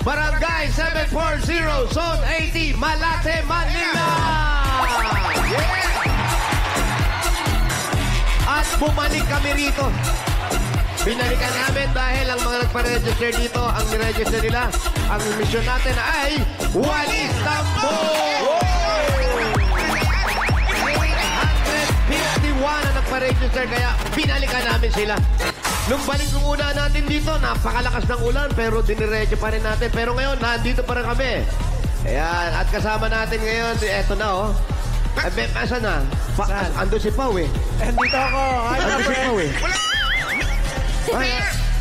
Barangay 740, Zone 80, Malate, Manila! At bumalik kami rito. Binalikan namin dahil ang mga nagpa-register dito, ang niregister nila, ang mission natin ay Walis Tambo! 851 na nagpa-register, kaya binalikan namin sila. Nung balik ng una natin dito, napakalakas ng ulan, pero diniretso pa rin natin. Pero ngayon, nandito pa rin kami. Ayan, at kasama natin ngayon, eto na oh. Asan na? Ando si Pau eh. Andito ako. Ando si Pau eh.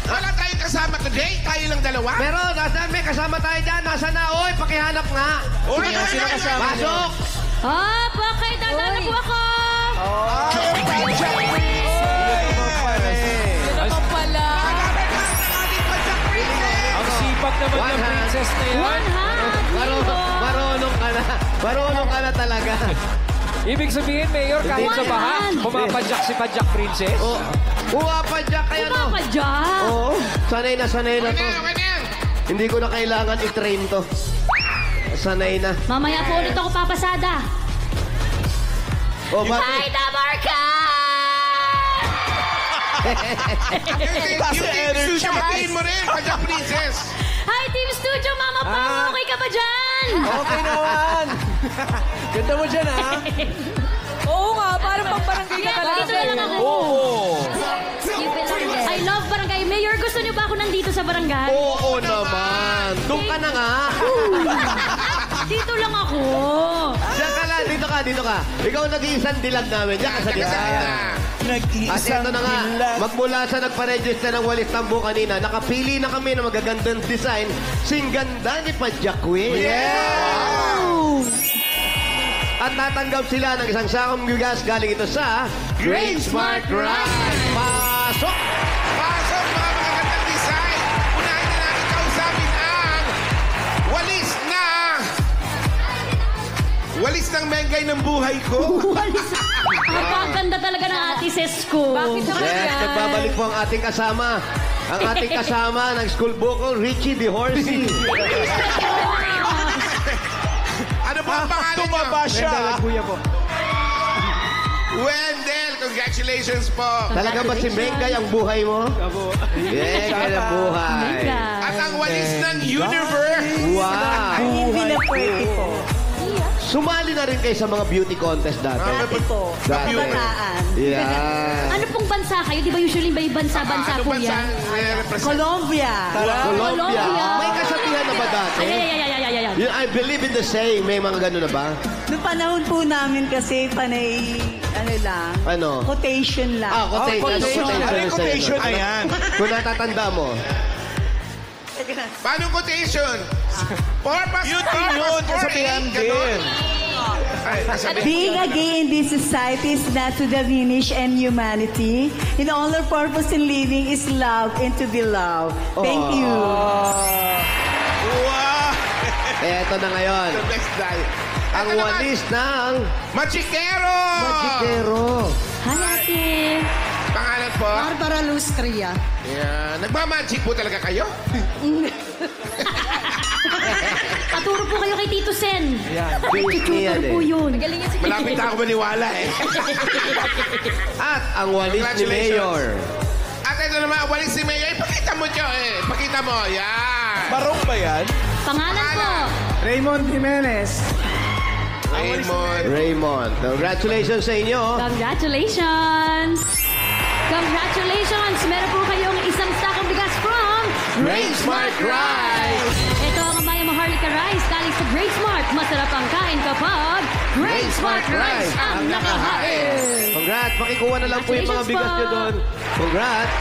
Wala tayong kasama today? Tayo lang dalawa? Pero, nasaan may kasama tayo dyan? Nasaan na? Oy, pakihanap nga. Uy, sino kasama? Pasok! Okay, dadaan na po ako. Ang sipag naman ng princess na yan. One hand. Marunong ka na talaga. Ibig sabihin, Mayor, kahit sa baha, pumapadyak si Padyak Princess. Oh, pumapadyak kaya no? Pumapadyak. Oo, sanay na to. Okay na yan. Hindi ko na kailangan i-train to. Sanay na. Mamaya po ulit ako papasada. Oh, Hi, Dabarka! Yung susumahin mo rin, Padyak Princess. Hi, Team Studio! Mama pa! Okay ka ba dyan? Okay naman. Ganda mo dyan, ha? Oo nga, parang pang-barangay ka talaga. Dito na lang ako. Oo. I love barangay. Mayor, gusto niyo ba ako nandito sa barangay? Oo naman. Doon ka na nga. Dito lang ako. Diyan ka lang. Dito ka. Ikaw nag-iisang dilag namin. Diyan ka sa dilag. At ito na nga, magmula sa nagpa-register ng Walis Tambo kanina, nakapili na kami ng magagandang design. Singganda ni Padyak Queen. Yeah! At tatanggap sila ng isang sakong bigas galing ito sa Great Smart Rice. Pasok! Pasok mga magagandang design. Unahin na natin kausapin ang walis ng mengay ng buhay ko. Ang ganda talaga ng ate Sesko. Bakit naman Yes, yan? nagbabalik po ang ating kasama. Ang ating kasama ng school vocal, Richie the Horsey. Ano po ang pangalan niyo? Tumaba siya. Kuya po. Wendell, congratulations po. Talaga ba si Mengay ang buhay mo? Mengay ang buhay. At ang walis ng universe. Wow! Hindi na pwede po. Sumali na rin kayo sa mga beauty contest dati. Dati po. Dati. Kabataan. Yeah. Ano pong bansa kayo? Di ba usually may bansa-bansa Ano po ba yan? represent? Colombia. Colombia. Colombia. May kasabihan na ba dati? Ay. I believe in the saying. May mga gano'n na ba? Noong panahon po namin kasi panay, ano lang, Ano? quotation lang. Quotation. Ano yung quotation na yan? Kung natatanda mo. Paano quotation? Purpose, Yun kasabihan din. Being a gay in this society is not to diminish and humanity. In all our purpose in living is love and to be loved. Thank you. Wow! Eto na ngayon. The best diet. Ang walis ng Machikero! Machikero. Hi, ate. Pangalan po? Barbara Lustria. Yeah. Nagmamagic po talaga kayo? Paturo po kayo kay Tito Sen. Base niya Tutor po yun. Malapit na ako maniwala eh. At ang walis ni Congratulations. Mayor. At ito naman, walis si Mayor. Pakita mo, Jo. Pakita mo. Yan. Barong ba yan? Pangalan po. Raymond Jimenez. Raymond. Congratulations sa inyo. Congratulations. Congratulations. Meron po kayong isang sakong bigas from Great Smart Rice. Ito ang Amaya Maharlika Rice galing sa Great Smart. Masarap ang kain kapag Great Smart Rice ang nakahain. Congrats. Pakikuha na lang po yung mga bigas nyo doon. Congrats.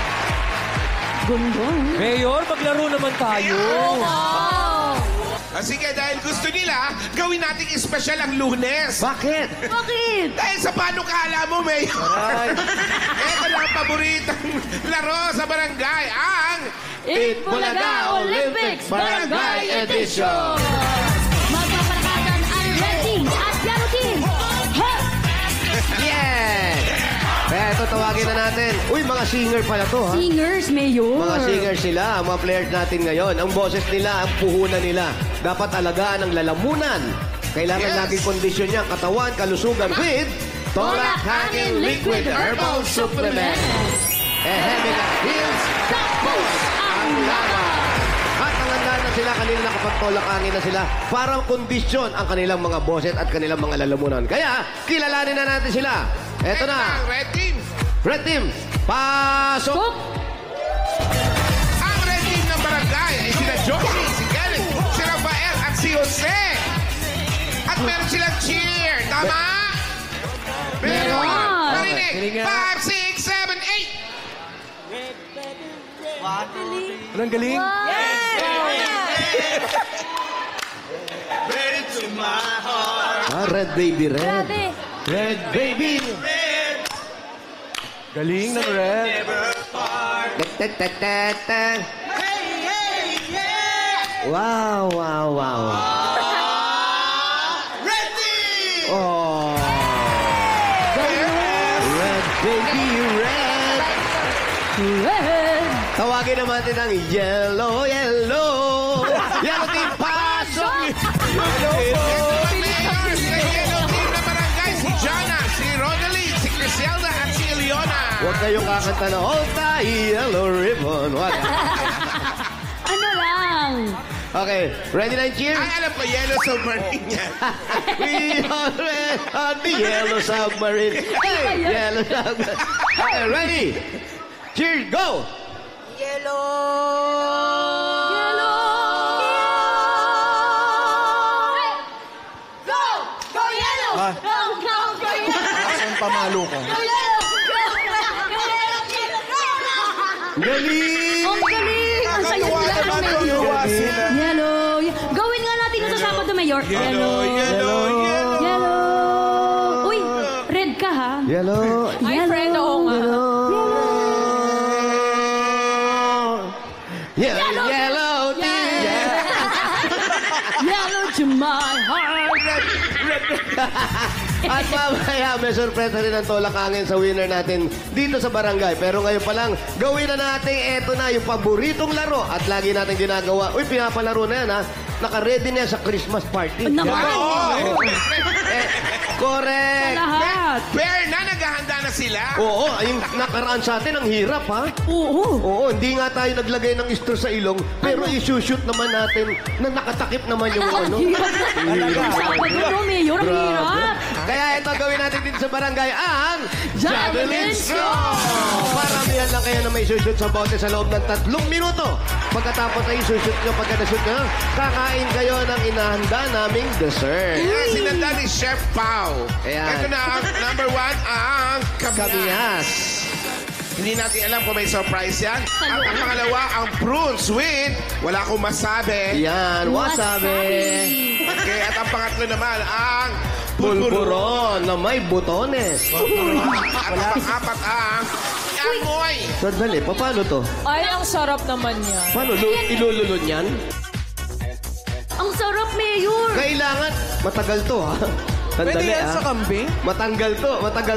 Gunggong. Mayor, maglaro naman tayo. Sige, dahil gusto nila, gawin natin espesyal ang Lunes. Bakit? Bakit? Dahil sa panukala mo, Mayor. Ito lang ang paboritong laro sa barangay, ang Eat Bulaga Olympics Barangay Edition. Magpapalakasan ang Red Team at Yellow Team. Yes! Kaya ito, tawagin na natin. Uy, mga singer pala to, ha? Singers, Mayor. Mga singers sila, ang mga players natin ngayon. Ang boses nila, ang puhunan nila. Dapat alagaan ang lalamunan. Kailangan laging kondisyon niya, katawan, kalusugan with Tolak Hangin Liquid Herbal Supplement. Ehemina Hills Tapos ang laban. At nanganda na sila, kanila nakapagtolak hangin na sila. Parang kondisyon ang kanilang mga boses at kanilang mga lalamunan. Kaya, kilalanin na natin sila. Eto na. Red team. Red team, pasok! Cook. Ang red team ng barangay ay sila Johnny, si Kenneth, si Rafael at si Jose. At meron silang cheer. Tama? Meron. Meron. Narinig. 5, 6, 7, 8. Anong galing? Red baby, red. Grabe. Red baby. Galing ng Red. Tek. Wow. Oh. Red baby, red. Red. Tawagin naman natin ang yellow. Yellow team, pasok! Ang mayor, sila yellow team ng barangay, si Jana, si Ronalie, si Criselda at si Leona. Huwag kayong kakanta na hold the yellow ribbon. What? Ano lang? Okay, ready na yung cheer? Ay, alam ko, yellow submarine yan. We are red on the yellow submarine. Hey, yellow submarine. Okay, ready? Cheers, go! Yellow. Go! Go yellow! Ah. Go yellow! Saan pamalo ka? Go yellow! Go yellow! Galing! Ang galing! Ang saya Nakakatuwa nila naman ang yung Mayor. gawa sila. Yellow. Gawin nga natin ito sa Sabado, Mayor. Yellow. Uy, red ka ha? Yellow. Ay, friend, oo nga. Yellow team. Yellow to my heart. At mamaya, may sorpresa rin ang tolak hangin sa winner natin dito sa barangay. Pero ngayon pa lang, gawin na natin, eto na, yung paboritong laro. At lagi natin ginagawa. Uy, pinapalaro na yan, ha? Naka-ready na yan sa Christmas party. Naku. Correct. Lahat. Bear na, naghahanda na sila. Oo, yung nakaraan sa atin, ang hirap, ha? Oo. Oo, hindi nga tayo naglagay ng istro sa ilong, pero i-shoot naman natin na nakatakip naman yung ano. Ang Sabado, no, Mayor. Ang hirap. Kaya ito gawin natin dito sa barangay ang Javelin Throw! Paramihan lang kayo na may shoot sa bote sa loob ng 3 minuto. Pagkatapos ay shoot nyo, pagka na-shoot nyo, kakain kayo ng inahanda naming dessert. Yan, sinanda ni Chef Pao. Ayan. Ito na ang number 1, ang kamyas. Kamihas. Hindi natin alam kung may surprise yan. At ang pangalawa, ang prunes with wala akong masabi. Yan, wasabi. Okay, at ang pangatlo naman, ang Pulburon na may butones. At ang pang-apat, ang amoy. Sandali, paano to? Ay, ang sarap naman niya. Paano? Ilululun yan? Ang sarap, Mayor. Kailangan, matagal to, ha? Sandali, Pwede yan ha? sa kambing? Matagal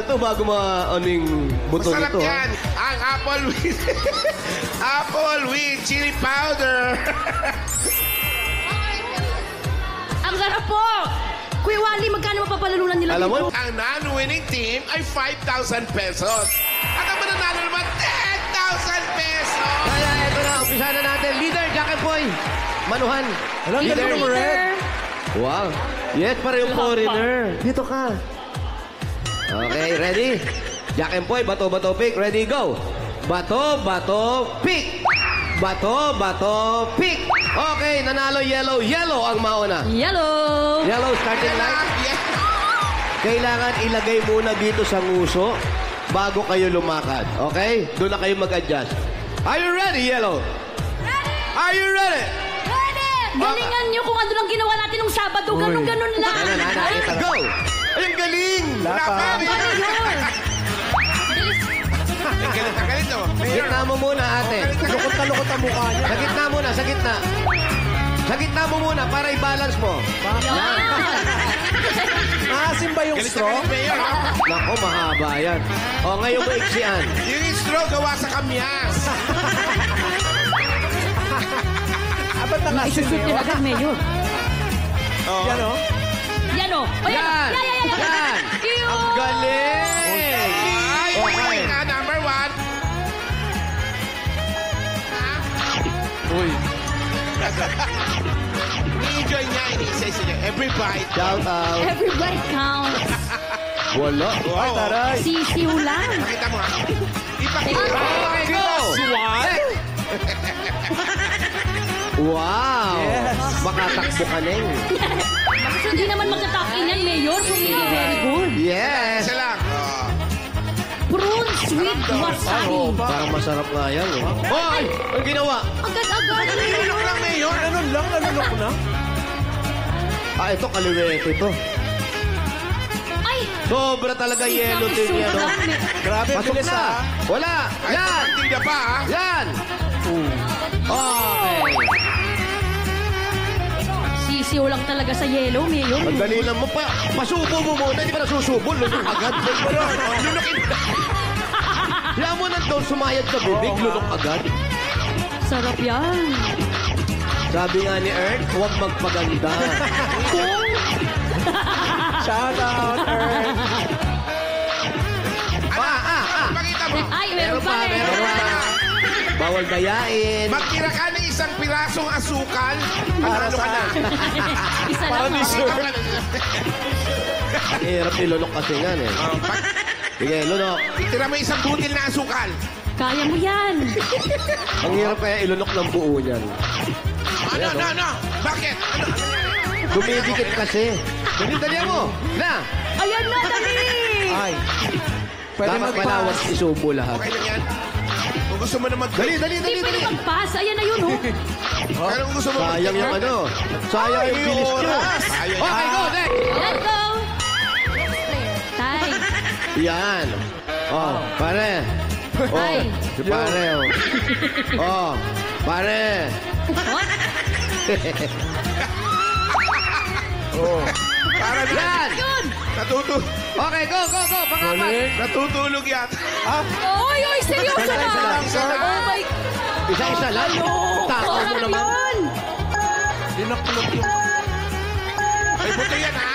to bago maaning buto Masarap nito, ha? yan. Ang apple with apple with chili powder. Ang sarap po. Kuya Wally, magkano mapapalalunan nila Alam mo, dito? Ang non-winning team ay 5,000 pesos. At ang mananalo naman, 10,000 pesos. kaya ito na, umpisa na natin. Leader, Jack and Boy. Manuhan. Alam, Leader. galing mo, Red. Wow. Yes, para yung foreigner. Dito ka. Okay, ready? Jack and Boy, bato, pick. Ready, go. Bato, pick. Bato, pick. Okay, nanalo yellow. Yellow ang mauna. Yellow. Yellow starting line. Yeah. Kailangan ilagay muna dito sa nguso bago kayo lumakad. Okay? Doon na kayo mag-adjust. Are you ready, Yellow? Ready? Are you ready? Ready? Galingan niyo kung ano lang ginawa natin nung Sabado. Ganun-ganun lang. Go! Ay, ang galing! Dapat. Mayor. Ang galit na galit, oh. Gitna mo muna, ate. Lukot na lukot ang mukha niya. Sa gitna muna, sa gitna. Sa gitna mo muna para i-balance mo. Yan. Maasim ba yung Galit na straw? galit, Mayor, ha? Nako, mahaba yan. O, ngayon mo iksian. Yung straw gawa sa kamyas. Ba't nakasin Isusut na nila yun? agad, Mayor. Oh. Yan, oh. Yan o. O, Yan! Yan! Ang galing! Ay, Okay. na, number 1. Uy. Ni-enjoy niya, ini-say sila. Every bite. Shout out. Every bite counts. Wala. Ay, taray. Sisiw lang. Nakita mo, ha? Ipakita. Okay, go! Wow! Yes. Makatakbo ka neng. Hindi naman magka-top in yan, Mayor. Kung hindi, very good. Yes! Isa lang. Oh. Prawns with wasabi. Parang masarap nga yan. Eh. Hoy! Ang ginawa? Agad-agad. Ilok lang, Mayor. Ganun lang, nanunok na. Ah, ito kaliwete ito. Ay! Sobra talaga yellow din yan. Oh. Grabe, Pasok bilis na! ah. Wala! Yan! Hindi na pa, ha? Yan! Okay. Sisiw lang talaga sa yellow, Mayor. Ang dali lang mo pa. Pasubo mo muna. Hindi pa nasusubol. Lunok agad. Lunukin. Yan mo nandun. Sumayad ka, bibig. Lunok agad. Sarap yan. Sabi nga ni Earth, huwag magpaganda. Shout out, Earth. Pakita mo. Ay, meron pa eh. Meron pa. Bawal dayain. Magtira ka ng isang pirasong asukal. Panalo ka na. Isa Para lang. ni oh. Sir. Hirap nilunok kasi nga eh. Sige, lunok. Tira mo isang butil na asukal. Kaya mo yan. Ang hirap kaya ilunok ng buo niyan. Ano? Bakit? Ano? Dumidikit kasi. Dali mo. Na! Ayan na, dali! Ay. Pwede Dapat malawas mag-pass. isubo lahat. Okay lang yan. Kung gusto mo na mag... Dali. Hindi pwede mag-pass. Ayan na yun, oh. Pero kung gusto mo Sayang yung ano. Sayang yung bilis nyo. Ayun. Okay, go. Next. Let's go! Tay. Yan. Oh, pare. Oh, Ay. si pare. Oh, pare. What? Para na. Yan. Yun! Okay, go. Pangapat. Natutulog yan. Oy, seryoso Isa na! lang, sir. Oh my... Isa lang. Takaw mo Sarap naman. yun! Dinakulog yung... May buto yan, ha?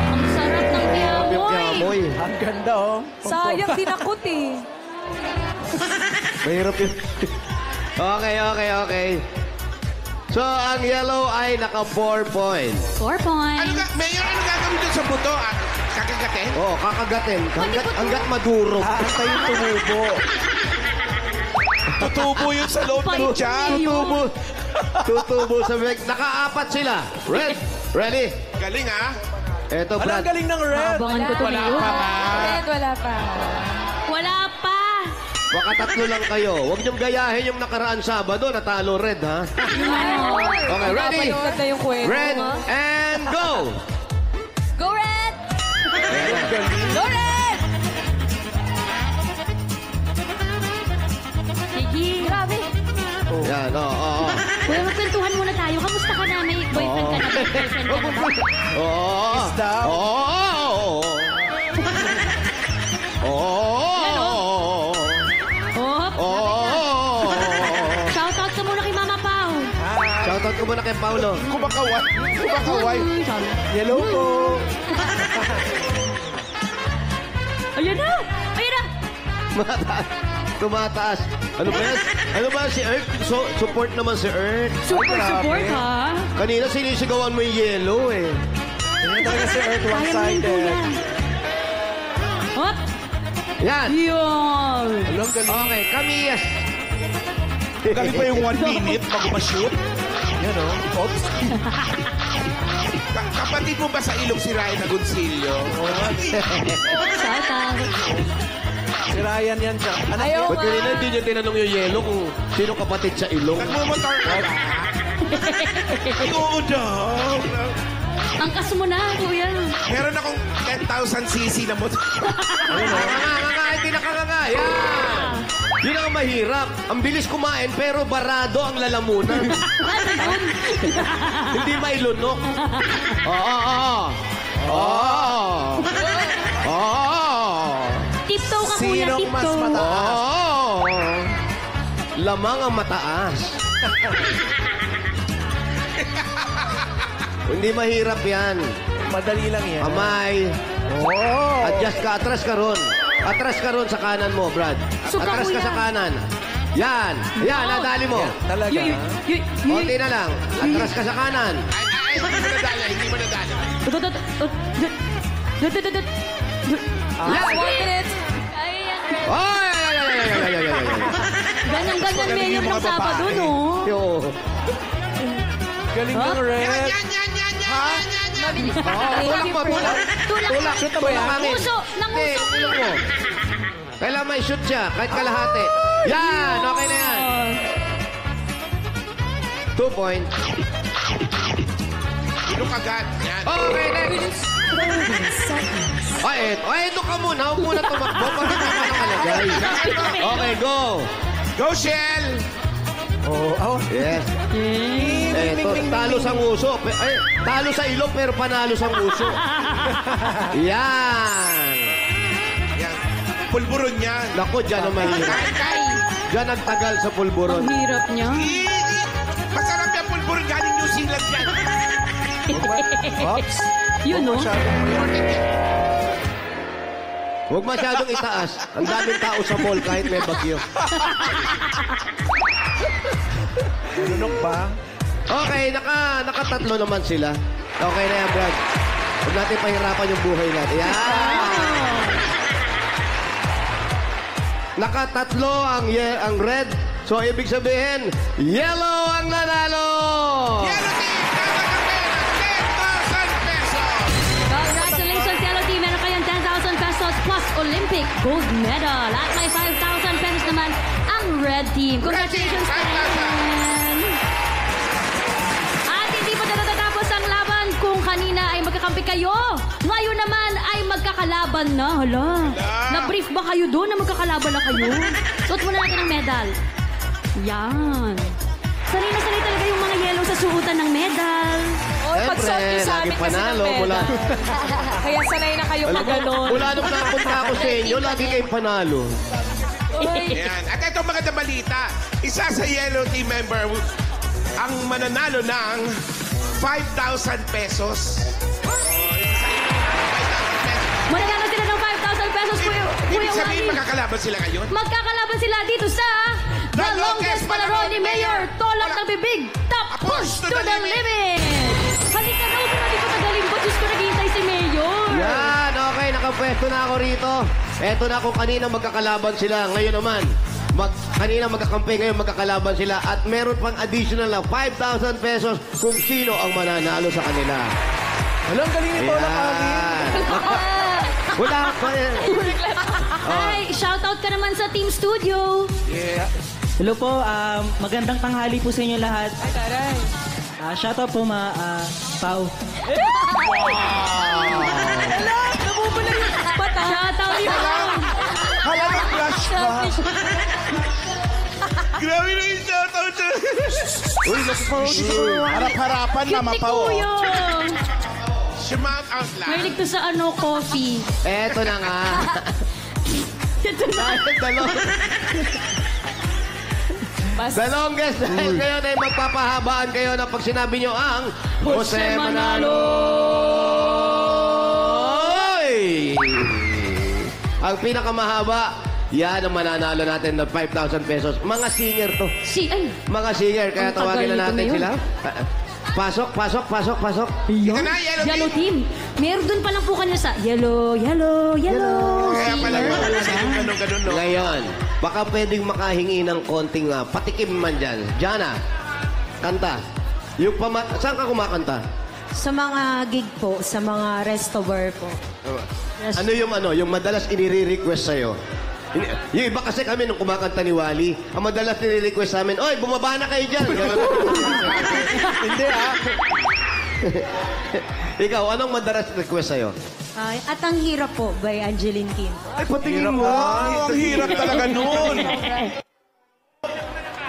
Ang sarap ng Yung kiamoy. kiamoy. Ang ganda, oh. Sayang, dinakot eh. Mahirap yun. Okay. So, ang yellow ay naka 4 points. 4 points. Mayor, ano gagawin doon sa buto? At kakagatin? Oh, kakagatin. Hanggat maduro. Aantayin tumubo. Tutubo yun sa loob ng Fight tiyan. Mayor. Tutubo sa bag. Naka-4 sila. Red. Ready? Galing, ha? Eto, Ano ang Brad. galing ng red? Abangan ko to, Mayor. Red, wala pa. Wala pa. Baka tatlo lang kayo. Huwag niyong gayahin yung nakaraan Sabado. Natalo Red, ha? Okay, ready? Napaliktad na yung kwento. Red and go! Go Red! Go Red! Sige. Grabe. Yan, oo. Kuya, magkwentuhan muna tayo. Kamusta ka na? May boyfriend ka na? May girlfriend ka na ba? Oo. Isda. Oo. Hop. Oo. Shoutout ka muna kay Mama Pao. Shoutout ko muna kay Paulo. Kumakaway. Sabi. Yellow po. Ayan na! Ayan na! Tumataas. Ano ba yan? Ano ba si Earth? Support naman si Earth. Super support, ha? Kanina sinisigawan mo yung yellow eh. Yan talaga si Earth Kaya mo yun, one-sided. kuya. Hop! Yan. Yun! Alam, galing. Okay, Kamiyas. Galing pa yung 1 minute bago ma-shoot. Yan, oh. Oops. Kapatid mo ba sa ilog si Ryan Agoncillo? Shoutout. Si Ryan yan siya. Anak Ayaw niya. Ba't kanina hindi niya tinanong yung yellow kung sino kapatid sa ilong? Nagmumotor ka ba? Oo daw. Angkas mo na, kuya. Meron akong 10,000cc na motor. Nga, hindi nakakanga. Yan. Yun ang mahirap. Ang bilis kumain, pero barado ang lalamunan. Hindi mailunok. Tiptoe ka, kuya, Sinong mas tiptoe. mataas? Lamang ang mataas. Hindi mahirap yan. Madali lang yan. Kamay. Oh! Adjust ka. Atras ka ron. Atras ka ron sa kanan mo, Brad. Suka, Atras ka kuya. sa kanan. Yan. Yan, nadali mo. Talaga? Konti na lang. Atras ka sa kanan. Ay, hindi mo nadala, hindi mo nadala. Yan. 1 minute. Ay! Ganyan-ganyan, Mayor, ng Sabado, no? Yo. Galing ng Red. Mabilis. Tulak mo, tulak. Tulak. Shoot na ba yan? Hangin. Puso, ng Hindi, puso. tulak mo. Kailangan may shoot siya, kahit kalahati. Yan! Okay na yan. 2 points. Ilok agad. Yan. Okay, next. Ito ka muna. Huwag muna tumakbo. Pagka ka nakalagay. Okay, go. Go, Shell! Oh, Yes. Talo sa nguso. Ay, talo sa ilong pero panalo sa nguso. Yan. Yan. Pulburon yan. Naku, dyan ang mahirap. Dyan ang tagal sa pulburon. Ang hirap niya. Masarap yung pulburon galing New Zealand yan. Ops. Yun, no? Huwag masyadong itaas. Ang daming tao sa mall kahit may bagyo. Lunok ba? Okay, nakatatlo naman sila. Okay na yan, Brad. Huwag natin pahirapan yung buhay natin. Yan! Nakatatlo ang red. So, ibig sabihin, yellow ang nanalo! Yellow team, tatanggapin ng 10,000 pesos. Congratulations, Yellow Team. Meron kayong 10,000 pesos plus Olympic gold medal. At may 5,000 pesos naman ang Red Team. Congratulations, Red Team, 5,000. Karen. At hindi pa natatapos ang laban kung kanina ay magkakampi kayo. Ngayon naman ay magkakalaban na. Hala. Na-brief ba kayo doon na magkakalaban na kayo? Suot muna natin ang medal. Yan. Sanay na sanay talaga yung mga yellow sa suotan ng medal. Oh, pagsuot niyo sa lagi amin kasi ng panalo medal. mula. Kaya sanay na kayo pag ganon. Mula nung napunta ako sa inyo, lagi kayong panalo. Ayan. At ito mga balita. Isa sa Yellow Team member ang mananalo ng 5,000 pesos. Mananalo sila ng 5,000 pesos, Kuya Ibig sabihin, Wally. magkakalaban sila ngayon? Magkakalaban sila dito sa The Longest Palaro ni Mayor. Tolak ng bibig. Top push to the limit. Halika na, huwag na di ko tagalimbot. Diyos ko, naghihintay si Mayor. Yan, okay, nakapwesto na ako rito. Eto na kung kanina magkakalaban sila. Ngayon naman, kanina magkakampi, ngayon magkakalaban sila. At meron pang additional na 5,000 pesos kung sino ang mananalo sa kanila. Alam, galing ito lang kami. Yan. Wala pa yan. Ay, shoutout ka naman sa Team Studio. Yeah. Hello po, magandang tanghali po sa inyo lahat. Ay, taray. Shoutout po Pau. Hala, nabubula yung mata. Shoutout mo. Hala, nag-flash pa. Grabe na yung shoutout siya. Uy, harap-harapan na Cute ni mapaw. Kuya. Shout out lang. Mahilig to sa coffee. Eto na nga. Ito na. The longest dahil kayo na magpapahabaan kayo na pag sinabi nyo ang Jose Manalo. Oy! Ang pinakamahaba, yan ang mananalo natin ng 5,000 pesos. Mga singer to. Mga singer, kaya Ang tawagin na tagal natin nito sila. Pasok. Ito na, Yellow Yellow Team. Team. Meron dun pa lang po kanina sa yellow. Kaya pala yun. Kasi yung ganun-ganun, no? Ngayon, baka pwedeng makahingi ng konting patikim man dyan. Jana, kanta. Saan ka kumakanta? Sa mga gig po, sa mga resto bar po. Ano yung madalas inire-request sa'yo? Yung iba kasi kami nung kumakanta ni Wally, ang madalas nire-request sa amin, oy, bumaba na kayo dyan. Hindi Ikaw, anong madalas request sa'yo? Ay, at ang hirap po by Angeline Kim. Ay, patingin mo. Ang hirap talaga nun.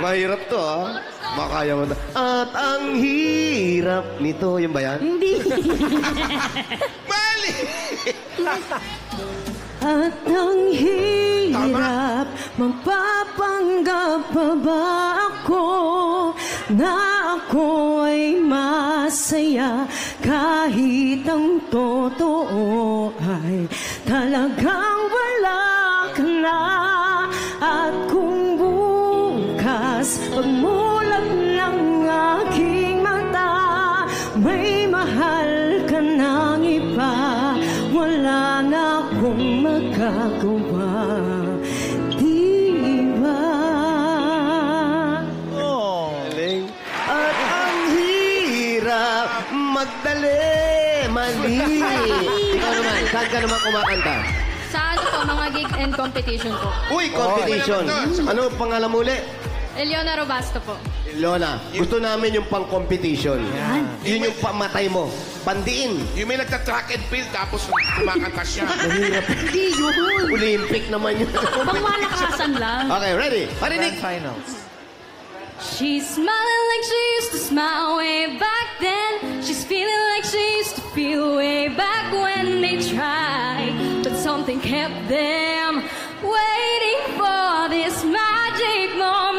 Mahirap to, ah. Makaya mo na. At ang hirap nito. Yung ba yan? Hindi. Mali! At ang hirap, mapapanggap pa ba ako na ako ay masaya kahit ang totoo ay talagang wala ka na. At kung bukas pagmulat ng aking mata may mahal ka ng iba, wala na akong magagawa, di ba? Galing. At ang hirap magdali, mali. Ikaw naman, saan ka naman kumakanta? Sa ano po, mga gig and competition po. Uy, competition. Ano pangalan mo ulit? Eleona Robasto po. Lona, gusto namin yung pang-competition. Yun yung pamatay mo. Pandiin. Yung may nagta-track and field tapos kumakanta siya. Mahirap. Hindi yun. Olympic naman yun. Pangmalakasan lang. Okay, ready? Parinig. Finals. She's smiling like she used to smile way back then. She's feeling like she used to feel way back when they tried. But something kept them waiting for this magic moment.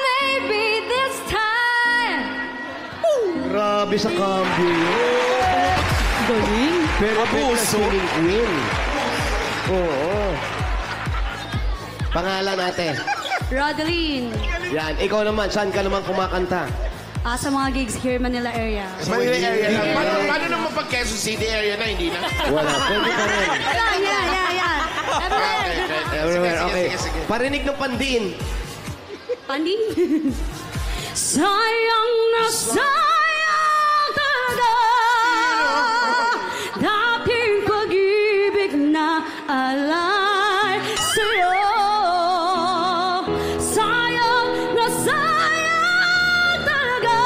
Maybe this time. Grabe sa cambio yun. Galing. Pero singing queen. Oo. Pangalan natin. Rodeline. Yan. Ikaw naman, saan ka naman kumakanta? Sa mga gigs here, Manila area. Manila area lang. Paano naman pag Quezon City area na, hindi na? Wala. Pwede pa rin. Yeah. Everywhere. Okay. Sige, sige. Parinig ng pandiin. Pandi? Sayang na sayang talaga dating pag-ibig na alay sa'yo. Sayang na sayang talaga.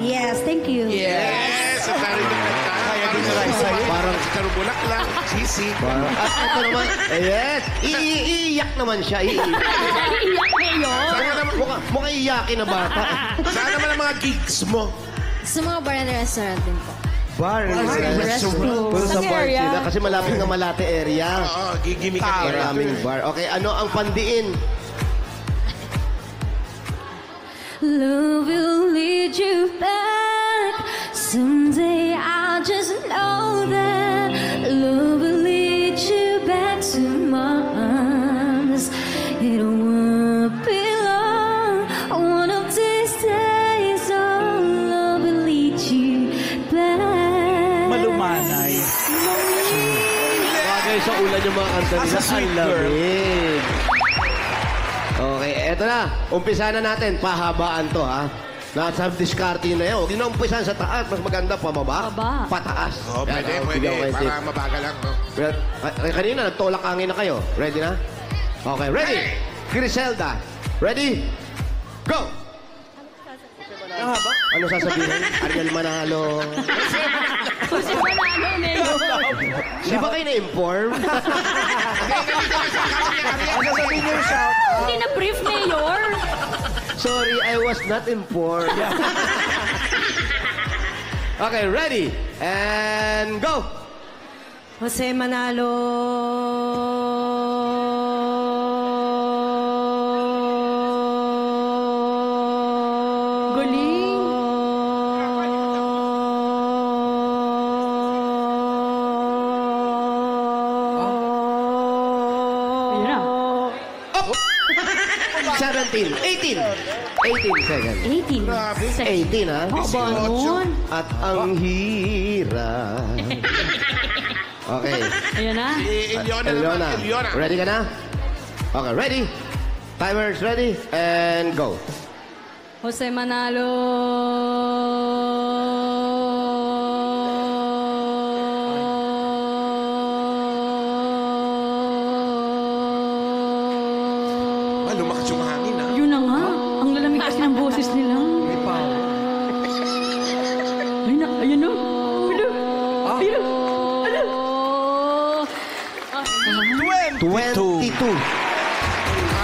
Yes, thank you. Yes! Ang dami ng kanta. Kaya din na rin sa'yo. Parang si Karubulak lang. Sisi. At ito naman, yes. Iiyak naman siya. Iiyak. Iiyak ngayon. Saan naman, Mukhang iyakin na bata. saan naman ang mga gigs mo? Sa mga bar and restaurant din po. Bar. Puro sa Saan bar area? sila. Kasi malapit ng Malate area. Oo, gigimik ka area. Maraming bar. Okay, ano ang pandiin? Love will lead you back. Someday I'll just know that love will lead you back to my arms. It won't be long. One of these days, oh, love will lead you back. Malumanay. Bagay sa ulan yung mga kanta nila. As a sweet Ang lamig. Okay, eto na. Umpisa na natin. Pahabaan to, ha? Nasa diskarte na yun. Huwag na umpisan sa taas. Mas maganda pababa. Pababa. Pataas. Oo, pwede, pwede. Para mabagal lang, no? Kanina, nagtulak hangin na kayo. Ready na? Okay, ready? Griselda. Ready? Go! Ano sasabihin? Ariel Manalo. Kasi manalo, Mayor. Di ba kayo na-inform? Sasabihin niyo yung shout. Hindi na brief, Mayor. Sorry, I was not informed. Okay, ready? And go! Jose Manalo. Galing. Ayun na. 17, 18. 18 seconds. 18. 18, ha? Haba nun. At ang hirap. Okay. Ayun na. Ilyona naman, Ilyona. Ready ka na? Okay, ready? Timers ready? And go. Jose Manalo. Lumakas yung hangin, ha? Yun na nga. lakas ng boses nila. Ayun na, ayun na. Ayun na. 22.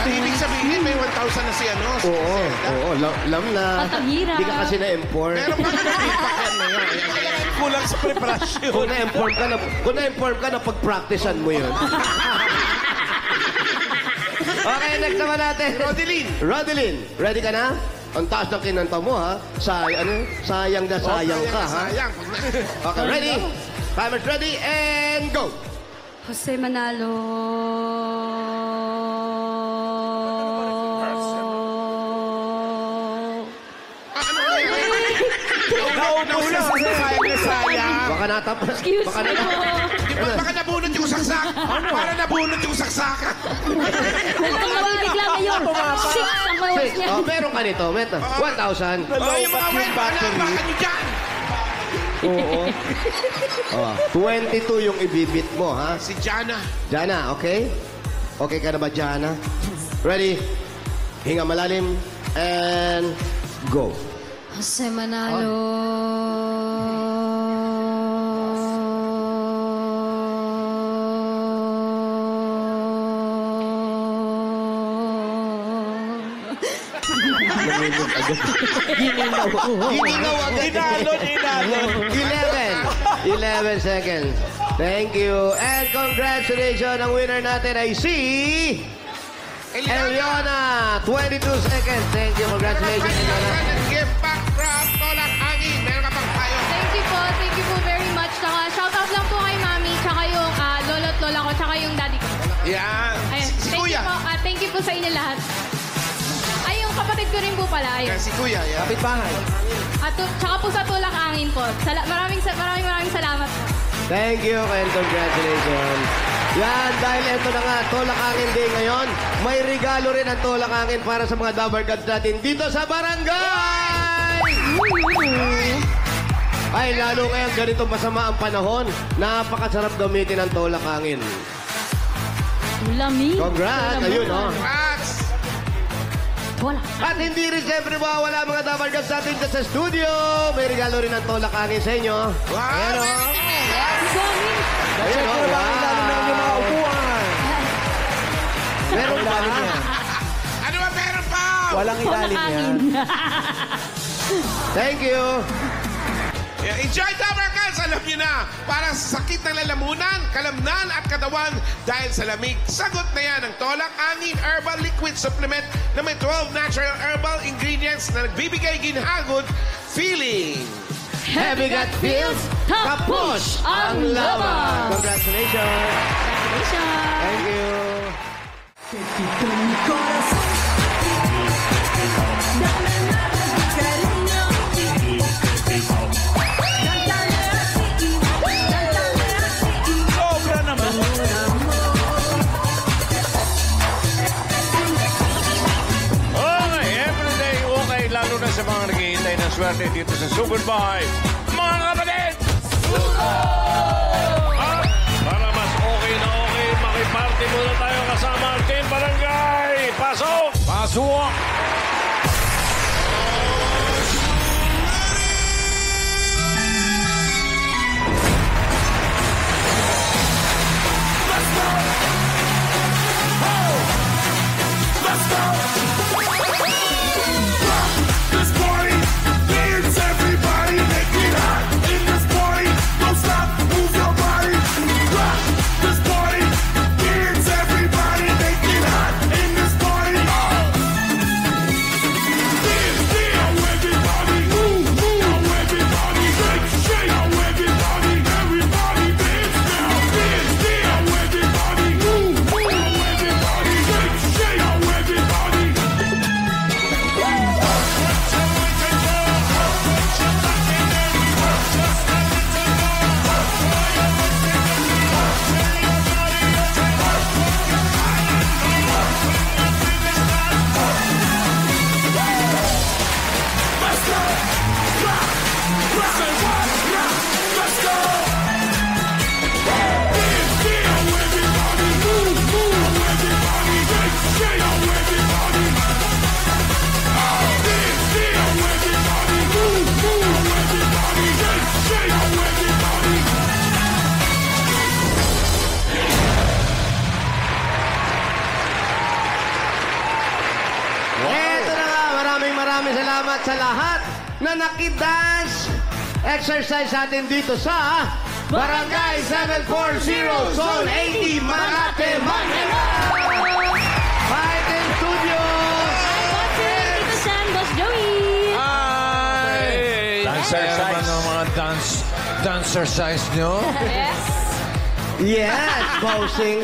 Ibig sabihin, may 1,000 na si ano. si Oo, Zelda. oo. Alam na. Patahira. Hindi ka kasi na-inform. Pero baka nag-feedback yan na yan. Kulang sa preparasyon. Kung na-inform ka na pag-practicean mo yun. Okay, next naman natin. Rodeline, ready ka na? Ang taas ng kinanta mo, ha? Sayang na sayang ka, ha? Sayang. Okay, ready? Timer's ready, and go! Jose Manalo. Naubos na sayang. Baka natapos. Excuse Baka me po. Baka nabunot yung saksak. Para nabunot yung saksakan. Ang mabibigla ngayon. 6 ang oras niya. Oh, meron ka nito. 1,000. Oh, yung mga wine, baka nyo dyan. Oo. Oh, 22 yung ibibit mo, ha? Si Jana. Jana, okay? Okay ka na ba, Jana? Ready? Hinga malalim. And go. Jose Manalo. Ginigaw agad. Inalon. 11 seconds. Thank you. And congratulations. Ang winner natin ay si... Eliana. 22 seconds. Thank you. Congratulations, Eliana. Give back from Tolak Angin. Meron ka pang tayo. Thank you po very much. Tsaka shoutout lang po kay Mami, tsaka yung lolo at lola ko, tsaka yung daddy ko. Yan. Ayun, Si Kuya. thank you po sa inyo lahat. Ay, yung kapatid ko rin po pala. Ayun. Yan, si Kuya. Yan. Kapitbahay. At tsaka po sa Tulak Angin po. Maraming salamat. Thank you and congratulations. Yan, dahil ito na nga, Tolak Angin Day ngayon, may regalo rin ang Tolak Angin para sa mga Dabber Gods natin dito sa barangay! Ay, lalo ngayon ganito masama ang panahon, napakasarap gamitin ang Tolak Angin. Lamig. Congrats! Ayun, oh. Congrats. Wala. At hindi rin siyempre mawawala mga Dabber Gods natin dyan sa studio. May regalo rin ang Tolak Angin sa inyo. Wow, Ayan, oh. Ayan, Check oh. mo lang ang lalo na yung mga upuan. Meron ba? Ano ba meron pa? Walang ilalim yan. Thank you. Yeah, enjoy Dabber Gods! Alam niyo na, para sa sakit ng lalamunan, kalamnan at katawan dahil sa lamig. Sagot na yan ang Tolak Angin Herbal Liquid Supplement na may 12 natural herbal ingredients na nagbibigay ginhagod feeling. Heavy Gut Feels, tapos ang laban. Congratulations. Thank you. Sobra naman. Okay, everyday okay, lalo na sa mga naghihintay ng swerte dito sa Sugod Bahay. Mga kapatid! At para mas okay na okay, makiparty muna tayo kasama ang Team Barangay. Pasok! Pasok! This party needs everybody. Make it hot in this party. Don't stop, move your body. Rock this party needs everybody. Make it hot in this party. maraming salamat sa lahat na nakidance exercise natin dito sa Barangay 740 Zone 80 Makati, Manila! Fighting Studio! Dito Sam, Boss Joey. Ay! Saya naman ng mga dancercise nyo. Yes. Yes, bossing!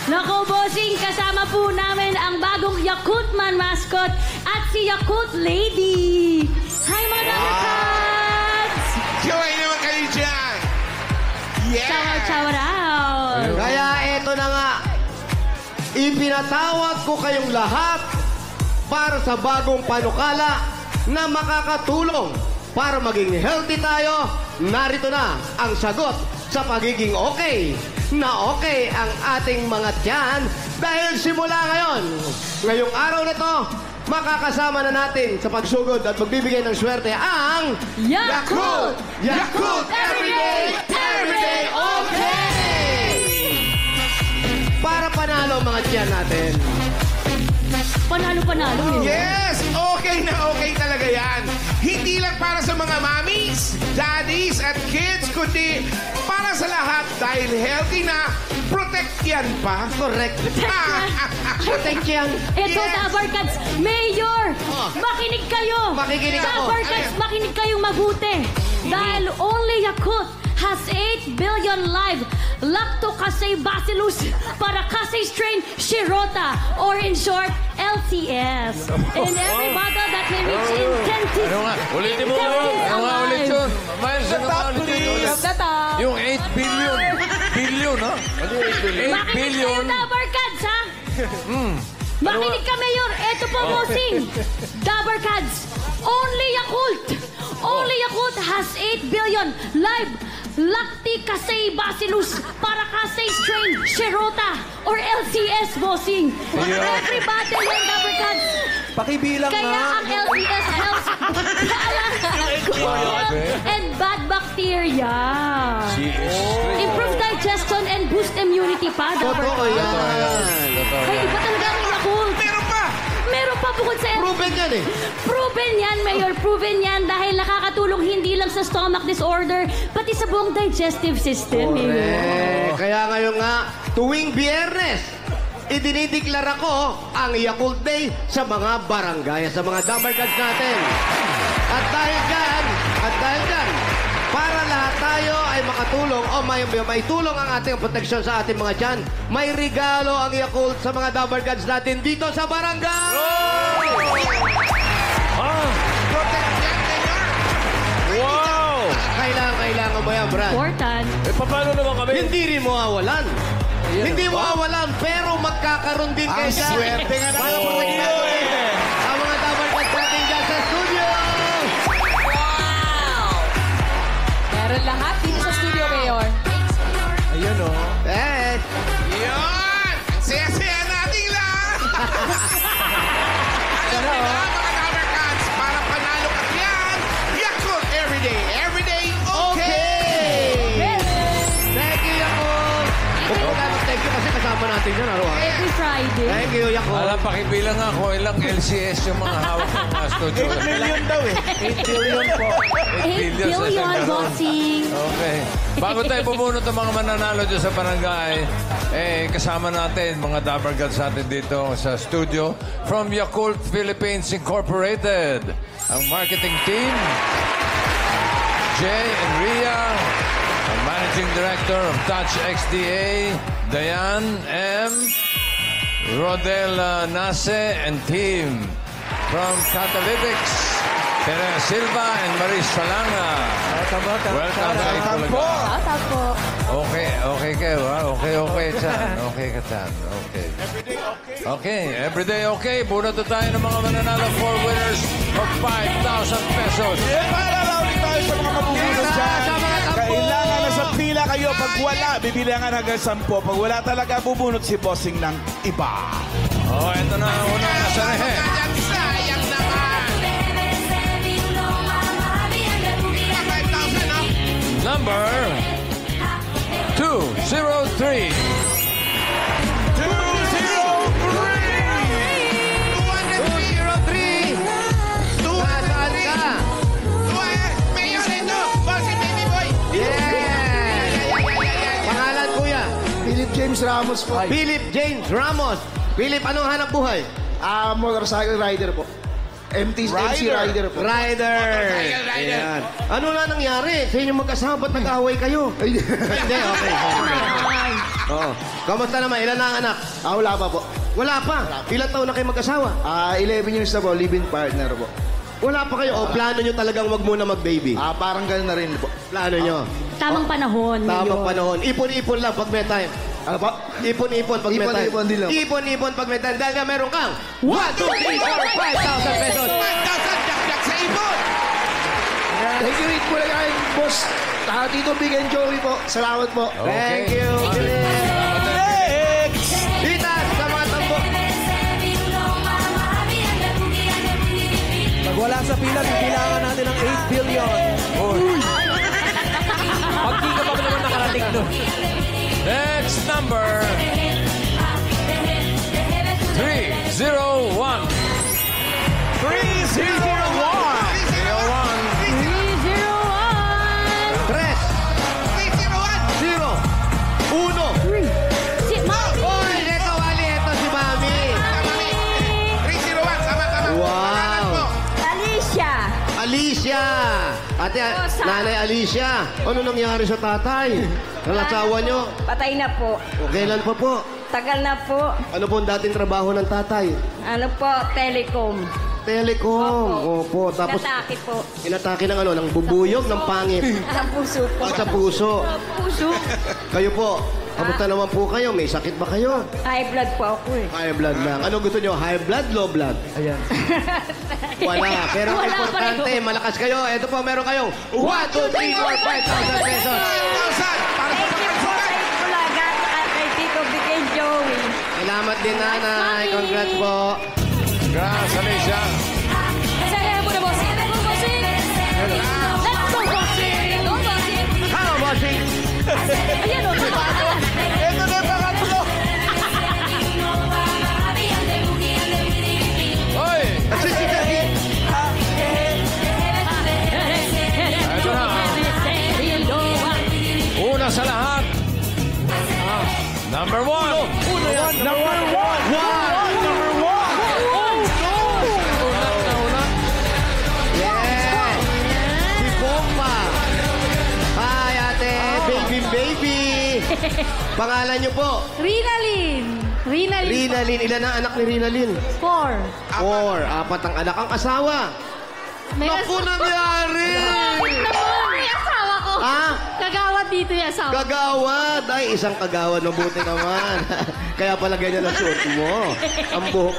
Nako, bossing, kasama po namin ang bagong Yakult Man mascot at si Yakult Lady. Hi, mga Dabarkads! Kaway naman kayo dyan. Yeah! Chow out! Kaya eto na nga, ipinatawag ko kayong lahat para sa bagong panukala na makakatulong para maging healthy tayo. Narito na ang sagot sa pagiging okay ang ating mga tiyan dahil simula ngayong araw na to, makakasama na natin sa pagsugod at magbibigay ng swerte ang Yakult! Yakult Everyday Okay! Para panalo mga tiyan natin. Panalo-panalo yun. Yes! Okay na okay talaga yan. Hindi lang para sa mga mommies, daddies, at kids, kundi para sa lahat dahil healthy na, protect yan pa. Correct. Protect yan. Ito, Yes. Dabarkads, Mayor! Makinig kayo! Makikinig ako. Dabarkads, makinig kayong mabuti. Dahil only Yakult has 8 billion live Lactobacillus paracasei strain Shirota, or in short, LCS. In every bottle that may reach intensity. Ano nga? Ulitin mo. Ano nga ulit yun? Miles, ano nga ulit yun? From the top. Yung 8 billion. Billion, ha? 8 billion. Makinig kayo, Dabarkads, ha? Makinig ka, Mayor. Ito po, bossing. Dabarkads, only Yakult. Only Yakult has 8 billion live Lactobacillus paracasei strain Shirota, or LCS, bossing. Every bottle yan, Dabarkads. Pakibilang Kaya nga. ang LCS helps and bad bacteria. Improve digestion and boost immunity pa, Totoo Dabarkads. yan. Ay, iba talaga ang Yakult. Meron pa bukod sa Proven yan eh. Proven yan, Mayor. Proven yan dahil nakakatulong hindi lang sa stomach disorder, pati sa buong digestive system, Mayor. Kaya ngayon nga, tuwing Biyernes, idinideklara ko ang Yakult Day sa mga barangay, sa mga Dabarkads natin. At dahil dyan, para lahat tayo ay makatulong o may tulong ang ating proteksyon sa ating mga tiyan, may regalo ang Yakult sa mga Dabarkads natin dito sa barangay! Wow! Kailangan mo yan, Brad. Important. Paano naman kami? Hindi rin mawawalan. Hindi mawawalan, pero magkakaroon din kayo dyan. swerte nga Para naman. protektado ang mga Dabarkads natin dyan sa studio! Meron lahat dito sa studio, Mayor. Ayun, oh. Eh, Yun! Saya-saya natin lang! Alam mo na, mga Dabarkads, para panalo ka yan, Yakult Everyday Okay! thank you, Yakult! Thank you kasi kasama natin yan araw-araw. Every Friday. Thank you, Yakult. Alam, pakibilang nga kung ilang LCS yung mga hawak ng mga studio. 8 million daw eh. 8 billion po. 8 billion, bossing. Okay. Bago tayo pumunot ng mga mananalo dyan sa barangay, kasama natin mga Dabarkads natin dito sa studio from Yakult Philippines Incorporated. Ang marketing team, Jay and Rhea, ang managing director of Touch XDA, Diane M., Rodel Nase and team from Catalytics, Teresa Silva and Maris Salanga. Welcome sa ito talaga. Tata po. Okay kayo, ha? Okay, Chan. Okay ka, Chan. Okay. Okay, everyday okay. Bunot na tayo ng mga mananalo 4 winners of 5,000 pesos. Para routing tayo sa mga mabubunod dyan. Kailangan nasa pila kayo. Pag wala, bibilangan hanggang 10. Pag wala talaga, bubunot si Bossing ng iba. Oh, ito na ang unang nasarehe. Sayang naman! Number 203. 203! Ramos po. Philip James Ramos. Philip, anong hanap buhay? Motorcycle rider po. MC rider po. Rider. Ayan. Ano na nangyari? Sa inyong mag-asawa, ba't nag-away kayo? Hindi, okay. Oo. Kamusta naman? Ilan na ang anak? Wala pa po. Wala pa. Ilan taon na kayo mag-asawa? 11 years na po, live-in partner po. Wala pa kayo. O plano nyo talagang wag muna mag-baby? Parang gano'n na rin po. Plano nyo? Tamang panahon. Tamang panahon. Ipon-ipon lang pag may time. Ano po? Ipon-ipon pag may time. Ipon-ipon din lang. Ipon-ipon pag may time. Dahil nga meron kang 1, 2, 3, 4, 5,000 pesos. 5,000 jack sa ipon! Thank you, Rick. Pula kayo, boss. Tito Big and Joey po. Salamat po. Thank you. Next! Titas sa mga tambo. Pag wala sa pila, bibilangan natin ng 8 billion. Pag di ka pa naman nakarating doon. Next number. 301. 3, 0, 1. Si Mami. Oy, ito, Wally. Ito si Mami. 301, tama. Wow. Alicia. Alicia. Ate, Nanay Alicia. Ano nangyari sa tatay? Ang asawa nyo? Patay na po. Kailan pa po? Tagal na po. Ano po ang dating trabaho ng tatay? Ano po, telecom. Telecom. Opo. Tapos, Natake po. inatake ng ano, ng bubuyog, ng pangit. Ang puso po. Sa puso. Puso. Kayo po, kamusta naman po kayo? May sakit ba kayo? High blood po ako eh. High blood lang. Ano gusto nyo? High blood, low blood? Ayan. Wala. Pero ang Wala importante, pareho. malakas kayo. Ito po, meron kayong 1, 2, 3, 4, 5,000 pesos. 5,000 para sa Thank you po kay Bulaga at kay Tito Big and Joey. Salamat din, Nanay. Congrats po. Congrats, Alicia. Saya mo na, bossing. Let's go, bossing. Let's go, bossing. Go, bossing. Hello, bossing. Ayan, o. Ito na yung pangatlo. Hoy! Ito na. Una sa lahat. Number 1. Number one. Yes. Si Bomba. Hi, ate. Baby. Pangalan niyo po? Rinalyn. Rinalyn. Ilan na anak ni Rinalyn? 4. 4. 4 ang anak. Ang asawa? Naku, nangyari! Yung asawa ko. Ha? Kagawad dito yung asawa. Kagawad. Ay, isang kagawad. Mabuti naman. Kaya pala ganyan ang suot mo. Ang buhok.